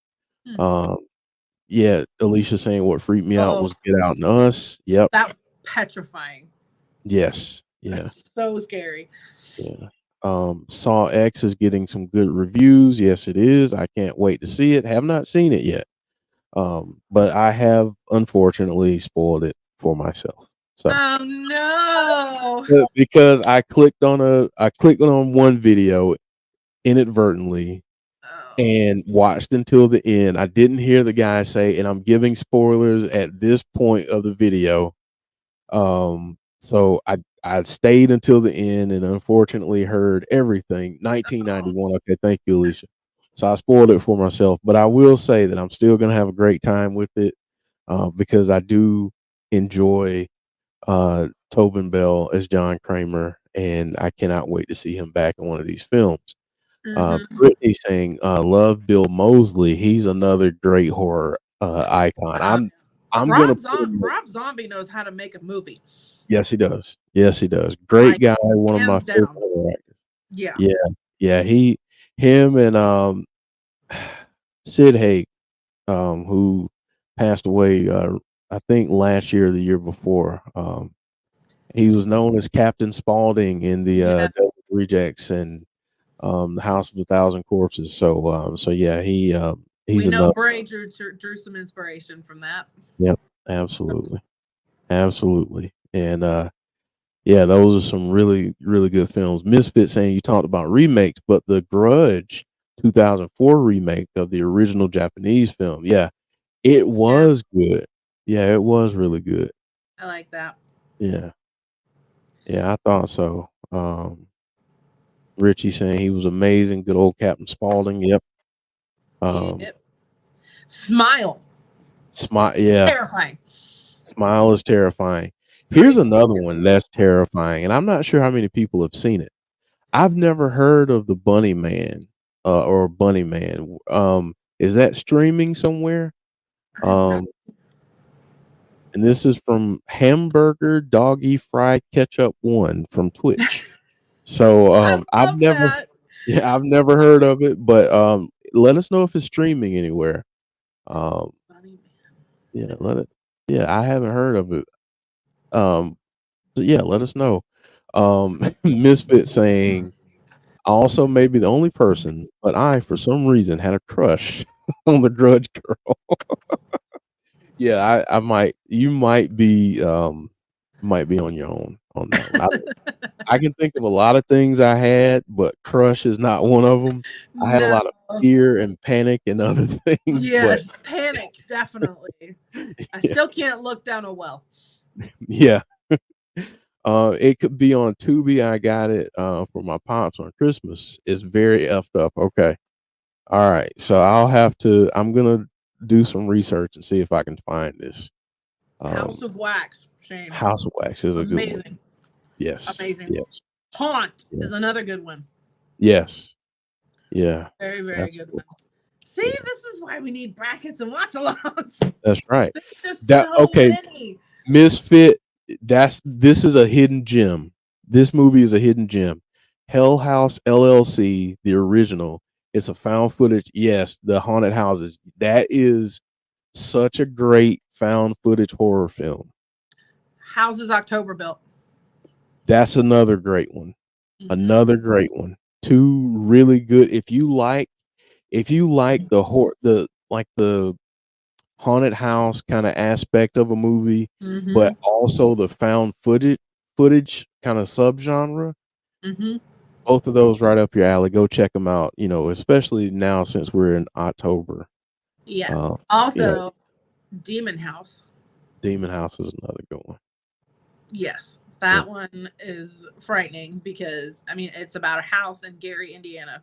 Hmm. Um, yeah, Alicia saying what freaked me out Oh, was Get Out and Us. Yep. that was petrifying. Yes. Yeah. So scary. Yeah. Saw X is getting some good reviews. Yes, it is. I can't wait to see it. Have not seen it yet. But I have unfortunately spoiled it for myself. So Oh no. because I clicked on one video inadvertently Oh. and watched until the end. I didn't hear the guy say, and I'm giving spoilers at this point of the video. So I stayed until the end and unfortunately heard everything. 1991. Okay, thank you, Alicia. So I spoiled it for myself, but I will say that I'm still gonna have a great time with it because I do enjoy Tobin Bell as John Kramer, and I cannot wait to see him back in one of these films. Mm-hmm. Brittany saying, "Love Bill Moseley. He's another great horror icon." Uh, I'm gonna put him. Rob Zombie knows how to make a movie. Yes, he does. Yes, he does. Great Like guy. One of my hands favorite down. horror actors. Yeah. Yeah, yeah. Him, and Sid Haig, who passed away. I think last year or the year before. He was known as Captain Spaulding in the Yeah. Devil's Rejects and the House of a Thousand Corpses. So yeah, he's We know another. Bray drew some inspiration from that. Yep, absolutely, absolutely, and yeah, those are some really really good films. Misfit saying you talked about remakes, but the Grudge 2004 remake of the original Japanese film, yeah, it Yeah. was good. Yeah, it was really good. I like that. Yeah, yeah, I thought so. Richie saying he was amazing. Good old Captain Spaulding. Yep. Um, Yep. Smile. Smile. Yeah, Terrifying. Smile is terrifying. Pretty Here's another one that's terrifying, and I'm not sure how many people have seen it. I've never heard of the Bunny Man, or Bunny Man. Is that streaming somewhere? I'm not Um, and this is from Hamburger Doggy Fry Ketchup One from Twitch. So I I've love never, that. yeah, I've never heard of it, but let us know if it's streaming anywhere. Um, Bunny yeah, Man. let it. Yeah, I haven't heard of it. Um, so yeah, let us know. Misfit saying I also may be the only person, but I, for some reason, had a crush on the Grudge girl. Yeah, I might. You might be on your own on that one. I can think of a lot of things I had, but crush is not one of them. I had a No. lot of fear and panic and other things, but Yes, panic, definitely. I yeah, still can't look down a well. yeah. It could be on Tubi. I got it for my pops on Christmas. It's very effed up. Okay. All right. So I'm gonna do some research and see if I can find this. House Um, of Wax. Shame. House of Wax is a good one. Amazing. Yes. Amazing. Yes. Haunt Yeah. is another good one. Yes. Yeah. Very, very That's good cool. one. See, Yeah. this is why we need brackets and watch alongs. That's right. There's That so okay. many. Misfit. This is a hidden gem. This movie is a hidden gem. Hell House LLC, the original. It's a found footage. Yes, the haunted houses. That is such a great found footage horror film. Houses October built. That's another great one. Mm-hmm. Another great one. Two really good. If you like the haunted house kind of aspect of a movie, Mm-hmm. but also the found footage kind of subgenre. Mm-hmm. both of those right up your alley. Go check them out. You know, especially now since we're in October. Yes. Uh, yeah, Also, Demon House. Demon House is another good one. Yes. Yeah. That one is frightening because I mean it's about a house in Gary, Indiana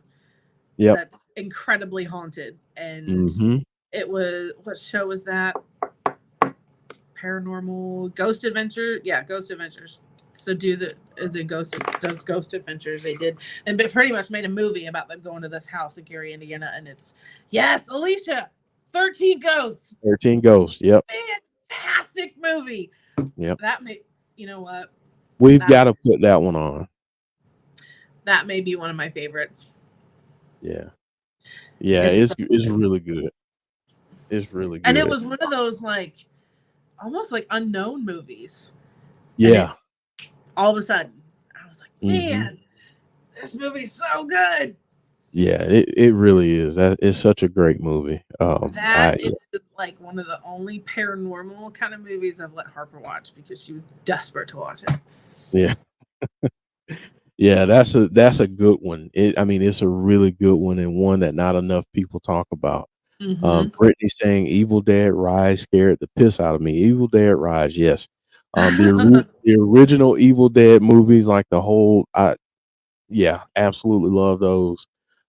Yep. that's incredibly haunted. And Mm-hmm. it was, what show was that? Paranormal Ghost Adventure. Yeah, Ghost Adventures. So do the is it Ghost does Ghost Adventures. They did and pretty much made a movie about them going to this house in Gary, Indiana, and it's yes, Alicia, 13 Ghosts. 13 Ghosts. Yep. Fantastic movie. Yep. That may, you know what? We've That got to put that one on. that may be one of my favorites. Yeah. Yeah. It's It's really good. It's really and it good. was one of those like almost like unknown movies. And it Yeah. all of a sudden I was like, Mm-hmm. man, this movie's so good. Yeah. It really is. That is such a great movie. That is like one of the only paranormal kind of movies I've let Harper watch because she was desperate to watch it. Yeah. Yeah, that's a good one. I mean, it's a really good one and one that not enough people talk about. Mm-hmm. Brittany saying Evil Dead Rise scared the piss out of me. Evil Dead Rise, yes. The original Evil Dead movies, like the whole, yeah, absolutely love those.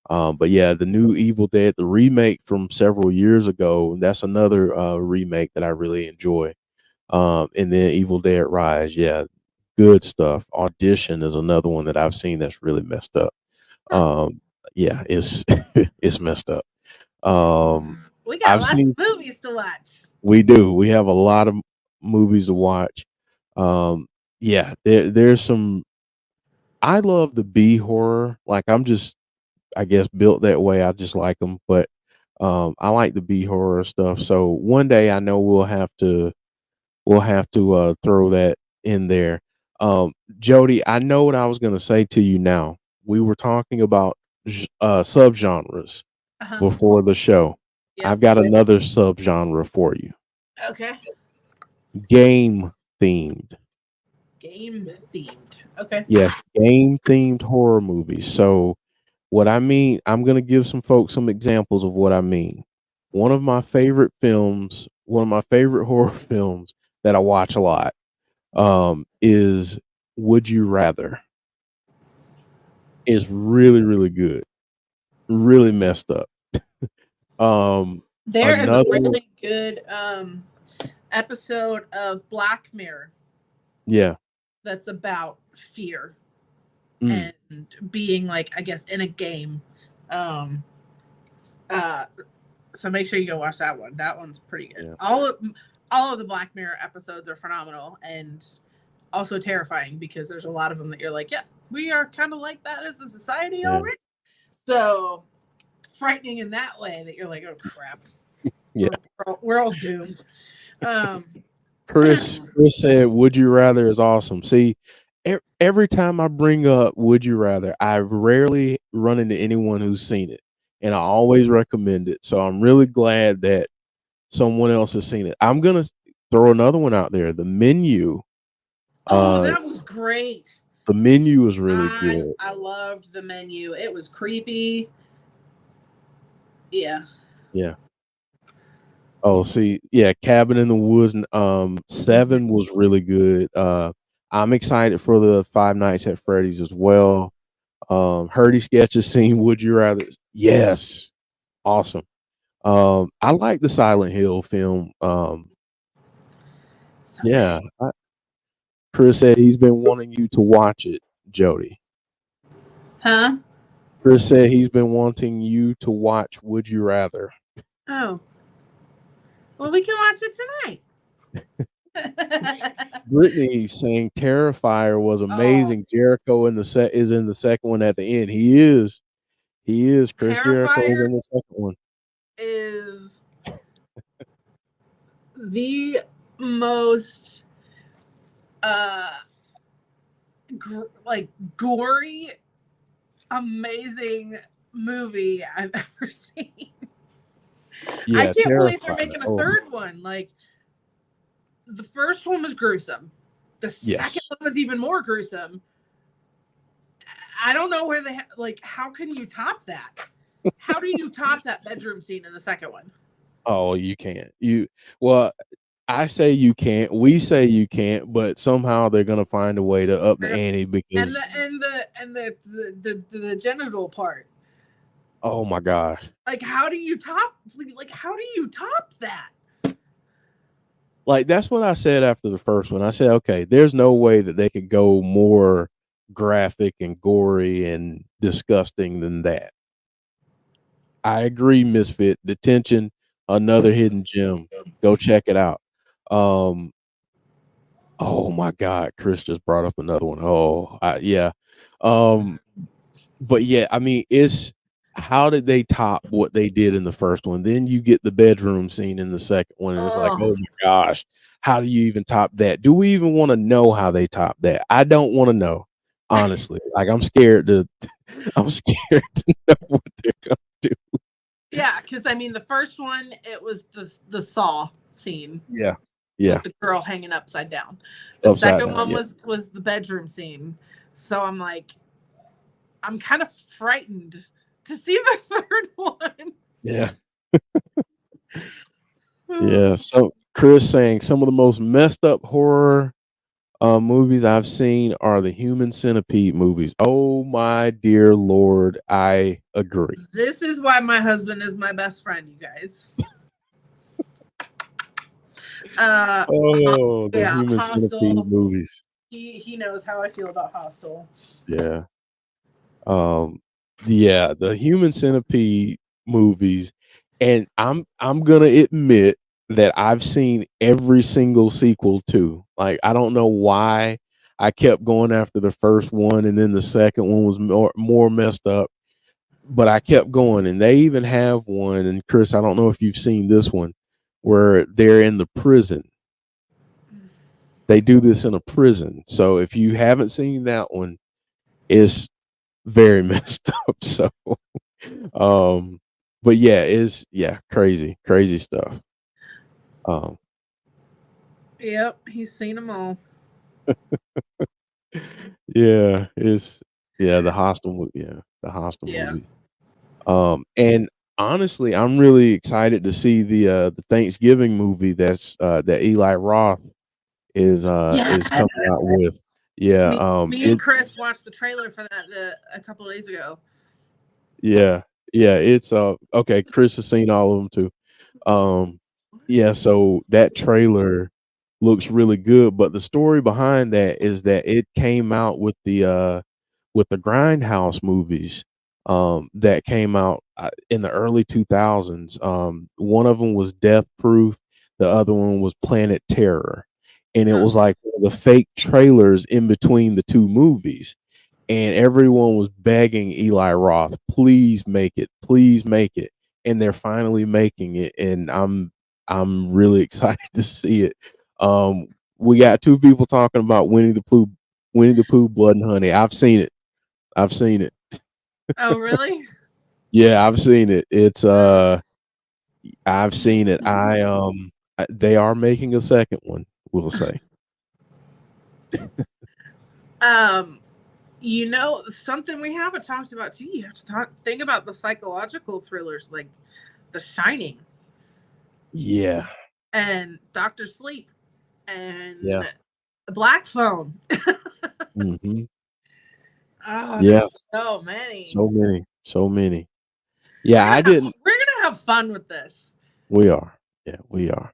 But yeah, the new Evil Dead, the remake from several years ago, that's another remake that I really enjoy. And then Evil Dead Rise, yeah, good stuff. Audition is another one that I've seen that's really messed up. Um, yeah, it's it's messed up. Um, We got I've lots seen of movies to watch. we do. We have a lot of movies to watch. Um, yeah, there's some. I love the B horror. Like I'm just, I guess, built that way. I just like them, but I like the B horror stuff. So one day I know we'll have to throw that in there. Jody, I know what I was going to say to you now. We were talking about subgenres Uh-huh. before the show. Yep. I've got another subgenre for you. Okay. Game themed. Game themed. Okay. Yes, game themed horror movies. So what I mean, I'm going to give some folks some examples of what I mean. One of my favorite films, one of my favorite horror films that I watch a lot, is Would You Rather. Is really, really good. Really messed up. Um, There is a another one, really good episode of Black Mirror yeah. that's about fear Mm, and being like, I guess, in a game. Um uh so make sure you go watch that one. That one's pretty good. yeah, All of the Black Mirror episodes are phenomenal and also terrifying because there's a lot of them that you're like, yeah, we are kind of like that as a society yeah, already. So frightening in that way that you're like, oh crap, yeah. we're all doomed. Um, Chris said, "Would you rather" is awesome. See, every time I bring up "Would you rather," I rarely run into anyone who's seen it, and I always recommend it. So I'm really glad that someone else has seen it. I'm gonna throw another one out there. The Menu. oh, Uh, that was great. the Menu is really I good. I loved the menu. It was creepy. Yeah. Yeah. Oh, see, yeah, Cabin in the Woods. Mhm. 7 was really good. I'm excited for the Five Nights at Freddy's as well. Herdy Sketches scene. Would you rather? Yes, awesome. I like the Silent Hill film. So Yeah, good. Chris said he's been wanting you to watch it, Jody. Huh? Chris said he's been wanting you to watch Would You Rather. Oh. Well, we can watch it tonight. Brittany saying Terrifier was Oh, amazing. Jericho in the set is in the second one at the end. He is. He is. Chris Jericho is Terrifier in the second one. is the most uh like gory, amazing movie I've ever seen. I Yeah, can't believe they're Terrifier. making a Oh, third one. Like the first one was gruesome. The second yes. one was even more gruesome. I don't know where they like. How can you top that? How do you top that bedroom scene in the second one? Oh, you can't. Well, I say you can't. We say you can't, but somehow they're gonna find a way to up the ante And the because and the and the genital part. oh my gosh. Like, how do you top? Like, how do you top that? Like that's what I said after the first one. I said, okay, there's no way that they could go more graphic and gory and disgusting than that. I agree, Misfit. Detention, another hidden gem. Go check it out. Um, oh my God, Chris just brought up another one. Yeah. Um, but yeah, I mean, it's how did they top what they did in the first one? Then you get the bedroom scene in the second one, and it's like, Oh, oh my gosh, how do you even top that? Do we even want to know how they top that? I don't want to know, honestly. Like I'm scared to, I'm scared to know what they're gonna do. yeah. Because I mean, the first one it was the saw scene Yeah, with yeah, the girl hanging upside down. The upside second down. one Yeah, was the bedroom scene. So I'm like, I'm kind of frightened to see the third one. yeah, yeah. So Chris saying some of the most messed up horror movies I've seen are the Human Centipede movies. Oh my dear Lord, I agree. This is why my husband is my best friend, you guys. Uh, Oh, the yeah, Human Centipede Hostel. movies. He knows how I feel about Hostel. Yeah. Um, yeah, the Human Centipede movies, and I'm gonna admit that I've seen every single sequel too. Like I don't know why I kept going after the first one, and then the second one was more messed up. But I kept going, and they even have one. And Chris, I don't know if you've seen this one, where they're in the prison. They do this in a prison. So if you haven't seen that one, it's very messed up. So, um, but yeah, it's crazy, crazy stuff. Um, Yep, he's seen them all. yeah, it's the hostile movie. Yeah, the hostile Yeah. movie. And honestly, I'm really excited to see the Thanksgiving movie that Eli Roth Yeah. is coming out with. Yeah, Me and Chris watched the trailer for that a couple of days ago. yeah, yeah, it's okay. Chris has seen all of them too. Yeah, so that trailer looks really good, but the story behind that is that it came out with the Grindhouse movies that came out in the early 2000s. One of them was Death Proof, the other one was Planet Terror. And it was like one of the fake trailers in between the two movies, and everyone was begging Eli Roth, please make it, and they're finally making it, and I'm really excited to see it. We got two people talking about Winnie the Pooh, Blood and Honey. I've seen it. I've seen it. Oh, really? Yeah, I've seen it. I've seen it. They are making a second one. We'll say. Um, something we haven't talked about too. You have to think about the psychological thrillers like The Shining Yeah. and Doctor Sleep Yeah. and Black Phone. Hmm. Oh, Yeah. there's so many. So many. So many. Yeah, I didn't. We're gonna have fun with this. We are. Yeah, we are.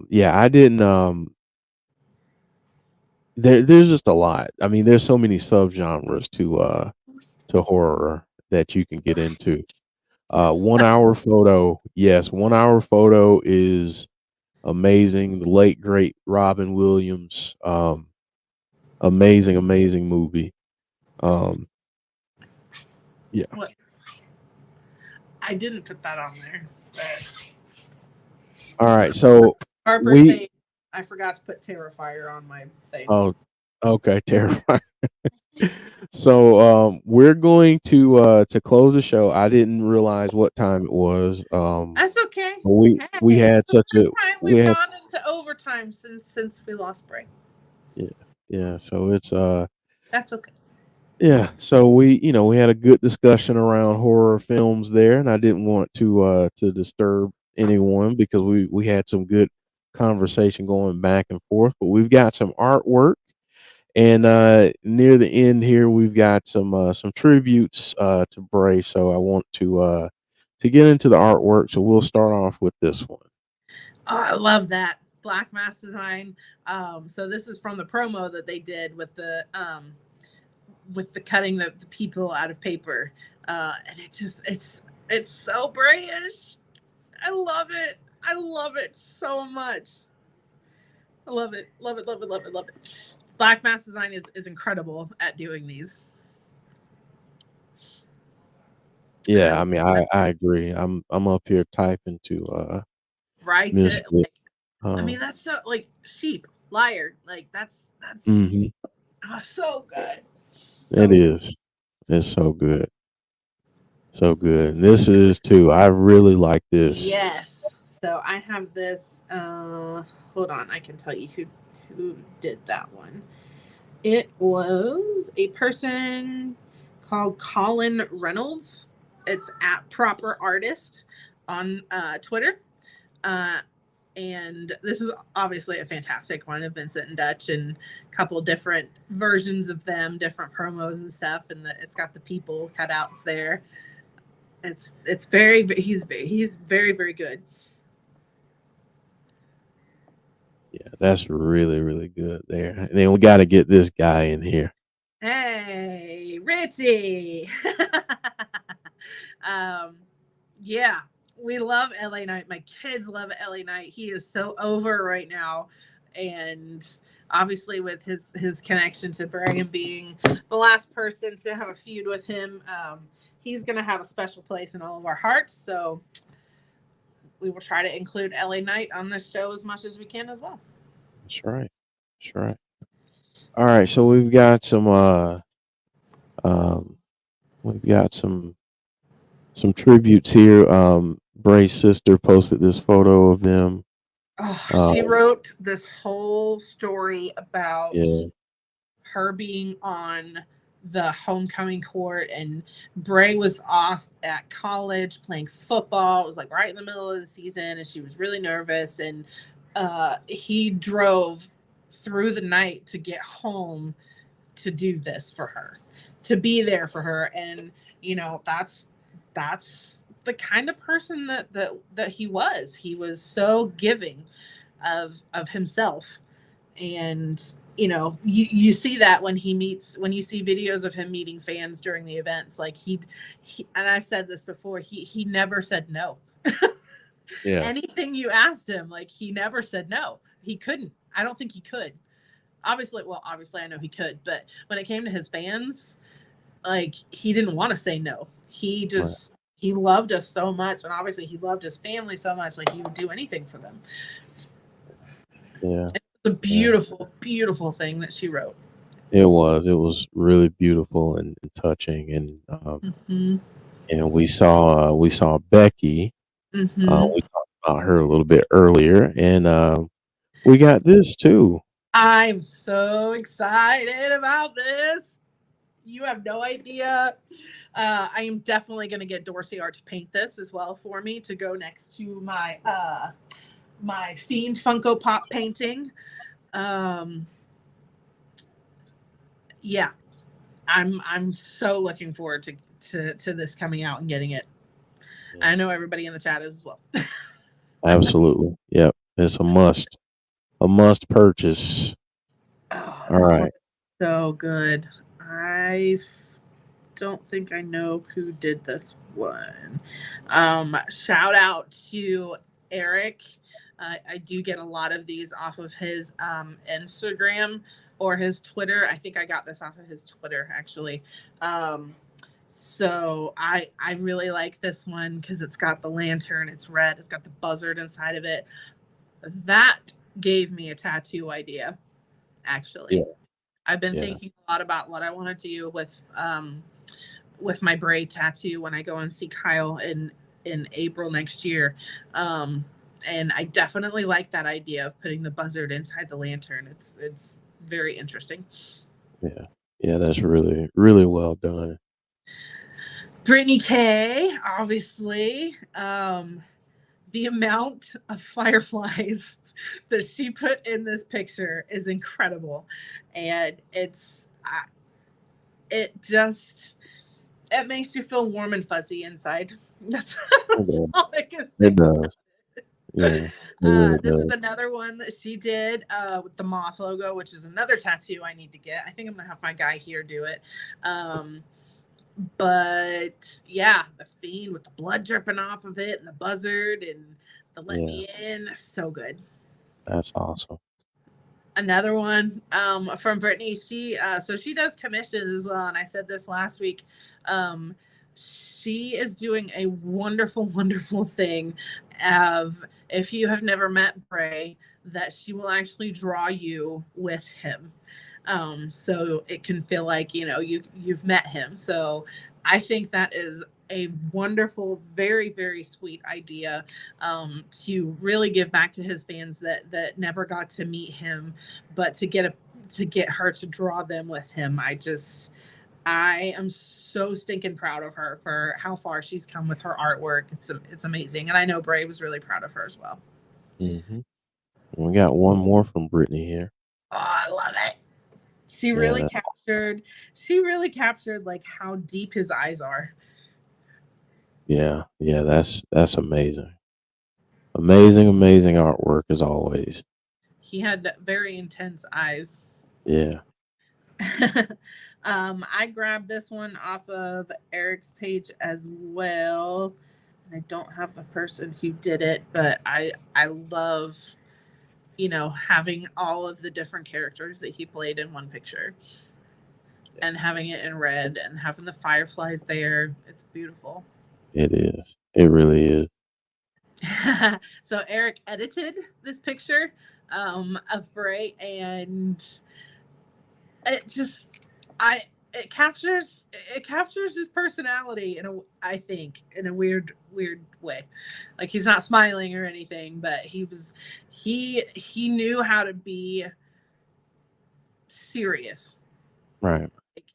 Yeah, I didn't. There's just a lot. I mean, there's so many subgenres to horror that you can get into. 1 hour photo. Yes, 1 hour photo is amazing. The late great Robin Williams. Amazing, amazing movie. Um, yeah. What? I didn't put that on there. But All right. So Harper we. saying I forgot to put Terrifier on my thing. Oh, okay. Terrifying. So we're going to close the show. I didn't realize what time it was. That's okay. We Hey, had it's the such a first time we we've had gone into overtime since we lost break. yeah, yeah, so it's That's okay. Yeah, so we had a good discussion around horror films there, and I didn't want to disturb anyone because we had some good conversation going back and forth. But we've got some artwork, and near the end here, we've got some tributes to Bray. So I want to get into the artwork. So we'll start off with this one. Oh, I love that black mask design. So this is from the promo that they did with the cutting the people out of paper, and it's so Brayish. I love it. I love it so much. I love it. Love it. Love it. Love it. Love it. Black mask design is incredible at doing these. And I Yeah, I love mean, that. I agree. I'm up here typing to Right to Misfit. like, I mean, that's so like sheep, liar. Like that's Mhm. oh, so good. It So is. It's so good. So good. And this is too. I really like this. yes. So I have this. Hold on, I can tell you who did that one. It was a person called Colin Reynolds. It's at Proper Artist on Twitter. Uh, and this is obviously a fantastic one of Vincent and Dutch, and a couple different versions of them, different promos and stuff. And it's got the people cutouts there. It's very he's very very good. Yeah, that's really, really good there. And then we got to get this guy in here. Hey, Richie. um, yeah, we love LA Knight. My kids love LA Knight. He is so over right now, and obviously with his connection to Brian being the last person to have a feud with him, he's gonna have a special place in all of our hearts. So we will try to include LA Knight on this show as much as we can as well. That's right. That's right. All right, so um we've got some tributes here. Bray's sister posted this photo of them. Oh, Uh she wrote this whole story about yeah, her being on the homecoming court, and Bray was off at college playing football. It was like right in the middle of the season, and she was really nervous. And he drove through the night to get home to do this for her, to be there for her. And that's the kind of person that he was. He was so giving of himself. And you see that when you see videos of him meeting fans during the events. Like he and I've said this before, he never said no. yeah, Anything you asked him, like, he never said no. He couldn't. I don't think he could. Obviously I know he could, but when it came to his fans, like, he didn't want to say no. right. He loved us so much, and obviously he loved his family so much, like he would do anything for them. Yeah, It's a yeah. beautiful, beautiful thing that she wrote. It was. It was really beautiful and touching, Mm-hmm. and we saw Becky. Mm-hmm. We talked about her a little bit earlier, and we got this too. I'm so excited about this. You have no idea. I am definitely going to get Dorsey Art to paint this as well for me to go next to my Fiend Funko Pop painting. Um, yeah, I'm so looking forward to this coming out and getting it. Yeah, I know everybody in the chat is as well. absolutely. Yep, it's a must purchase. Oh, All this one right. is so good. Don't think I know who did this one. Shout out to Eric. I do get a lot of these off of his Instagram or his Twitter. I think I got this off of his Twitter actually. So I really like this one because it's got the lantern. It's red. It's got the buzzard inside of it. That gave me a tattoo idea. Yeah, Actually, I've been yeah, thinking a lot about what I want to do with my braid tattoo when I go and see Kyle in April next year. And I definitely like that idea of putting the buzzard inside the lantern. It's very interesting. yeah. Yeah, that's really, really well done. Brittany K, obviously. The amount of fireflies that she put in this picture is incredible, and it just it makes you feel warm and fuzzy inside. That's, It that's does. all I can It say. does. Yeah, it really This is does. another one that she did with the moth logo, which is another tattoo I need to get. I think I'm gonna have my guy here do it. Um, but yeah, the fiend with the blood dripping off of it and the buzzard and the let Yeah, me in, so good. that's awesome. Another one from Brittany. She does commissions as well, and I said this last week. Um, she is doing a wonderful, wonderful thing. Of if you have never met Bray, that she will actually draw you with him, so it can feel like you've met him. So I think that is a wonderful, very, very sweet idea, to really give back to his fans that never got to meet him, but to get her to draw them with him. I am so stinking proud of her for how far she's come with her artwork. It's amazing, and I know Bray was really proud of her as well. Hmm. We got one more from Brittany here. Oh, I love it. She Yeah, really captured. She really captured like how deep his eyes are. yeah, that's amazing. Amazing, amazing artwork as always. He had very intense eyes. Yeah, I grabbed this one off of Eric's page as well. I don't have the person who did it, but I love having all of the different characters that he played in one picture and having it in red and having the fireflies there. It's beautiful. it is. It really is. So Eric edited this picture of Bray, and it just I it captures his personality in a I think in a weird way. Like he's not smiling or anything, but he knew how to be serious. Right.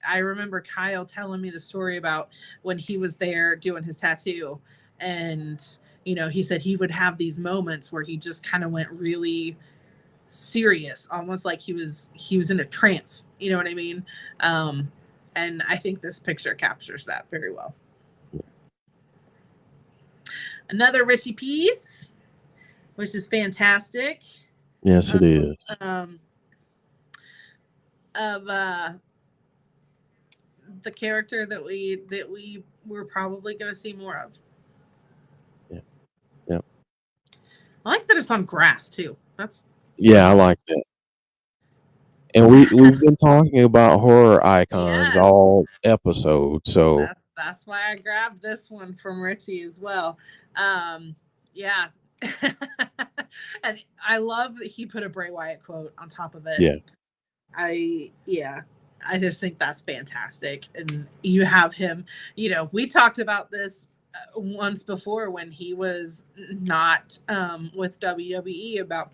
I remember Kyle telling me the story about when he was there doing his tattoo, and he said he would have these moments where he just kind of went really serious, almost like he was in a trance. You know what I mean? Um, and I think this picture captures that very well. Another Richie piece, which is fantastic. Yes, Of it is. um, of the character that we were probably going to see more of. Yeah, yeah, I like that it's on grass too. That's yeah. I unique. like that. And we've been talking about horror icons Yes, all episode, so that's why I grabbed this one from Richie as well. Yeah, and I love that he put a Bray Wyatt quote on top of it. yeah, Yeah, I just think that's fantastic. And you have him, we talked about this once before when he was not with WWE about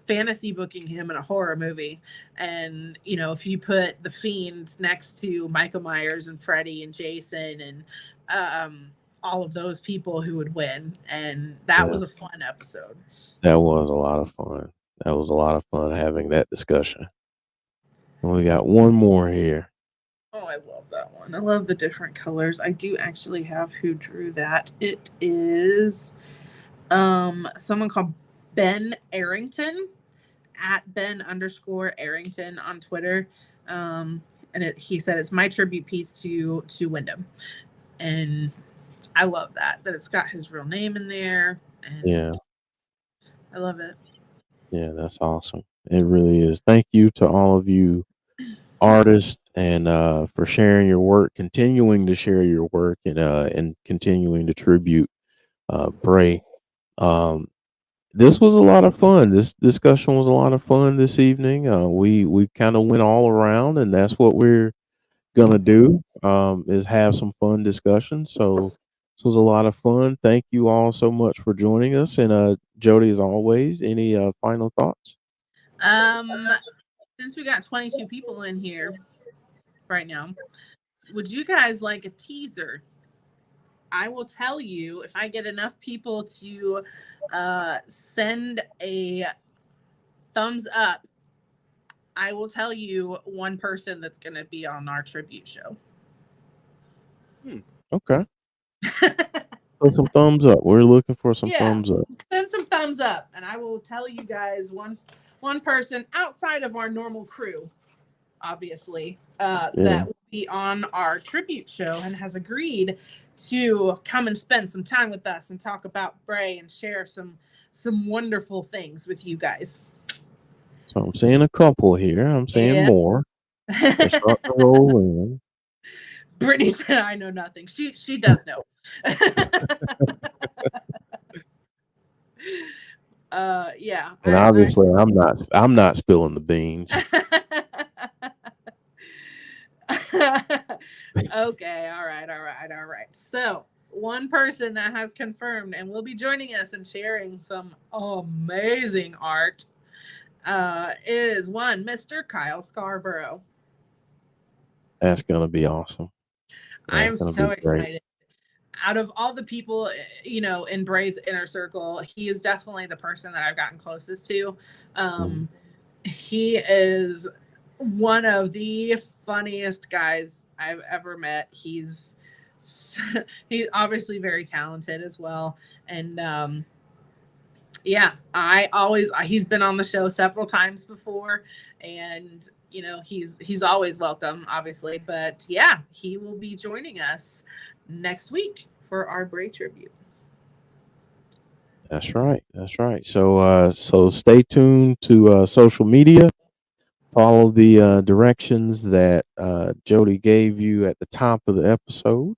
fantasy booking him in a horror movie. And, if you put The Fiend next to Michael Myers and Freddy and Jason and all of those people who would win. And that yeah. was a fun episode. That was a lot of fun. That was a lot of fun having that discussion. And we got one more here. Oh, I love that one. I love the different colors. I do actually have who drew that. It is someone called Ben Arrington at Ben underscore Arrington on Twitter. And he said it's my tribute piece to Wyndham. And I love that it's got his real name in there, and Yeah, I love it. yeah, that's awesome. It really is. Thank you to all of you artists and for sharing your work, continuing to share your work and continuing to tribute Bray. Um this was a lot of fun. This discussion was a lot of fun this evening. We kind of went all around, and that's what we're gonna do. Is have some fun discussions. So this was a lot of fun. Thank you all so much for joining us. And Jody, as always, any final thoughts? Um, since we got 22 people in here, right now. Would you guys like a teaser? I will tell you if I get enough people to send a thumbs up. I will tell you one person that's going to be on our tribute show. Okay. So some thumbs up. We're looking for some Yeah, thumbs up. send some thumbs up, and I will tell you guys one person outside of our normal crew, obviously, Yeah. that will be on our tribute show and has agreed to come and spend some time with us and talk about Bray and share some wonderful things with you guys. So I'm seeing a couple here. I'm seeing Yeah. more. They're starting to roll in. Brittany said, "I know nothing." She does know. Yeah. And obviously I'm not spilling the beans. Okay, all right. So, one person that has confirmed and will be joining us and sharing some amazing art is one Mr. Kyle Scarborough. That's gonna be awesome. I That's am gonna so be great. excited. Out of all the people, in Bray's inner circle, he is definitely the person that I've gotten closest to. Mhm. He is one of the funniest guys I've ever met. He's obviously very talented as well, and yeah, he's been on the show several times before, and he's always welcome, obviously. But yeah, he will be joining us next week for our Bray tribute. That's right. That's right. So stay tuned to social media. Follow the directions that Jody gave you at the top of the episode.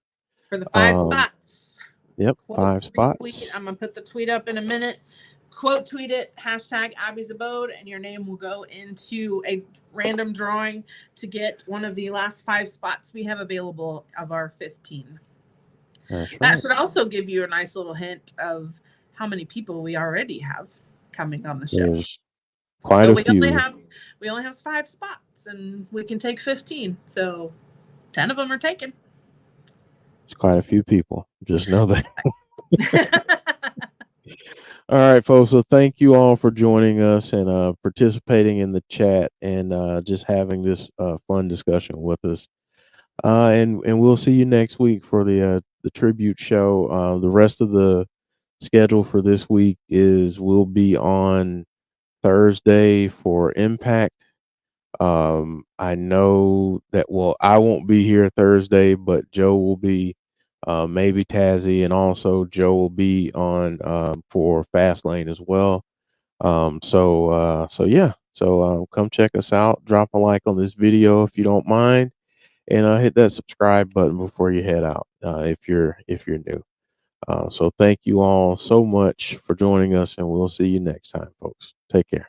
For the five Um, spots. yep, Quote, 5 retweet. spots. I'm gonna put the tweet up in a minute. Quote tweet it, hashtag Abby's Abode, and your name will go into a random drawing to get one of the last 5 spots we have available of our 15. That's That right. should also give you a nice little hint of how many people we already have coming on the show. There's quite But a we few. only have 5 spots, and we can take 15. So 10 of them are taken. It's quite a few people. Just know that. All right, folks. So thank you all for joining us and participating in the chat and just having this fun discussion with us. And we'll see you next week for the tribute show. The rest of the schedule for this week is we'll be on Thursday for Impact. I know that, well, I won't be here Thursday, but Joe will be, maybe Tazzy, and also Joe will be on for Fastlane as well. So yeah, so come check us out. Drop a like on this video if you don't mind, and hit that subscribe button before you head out if you're new. So thank you all so much for joining us, and we'll see you next time, folks. Take care.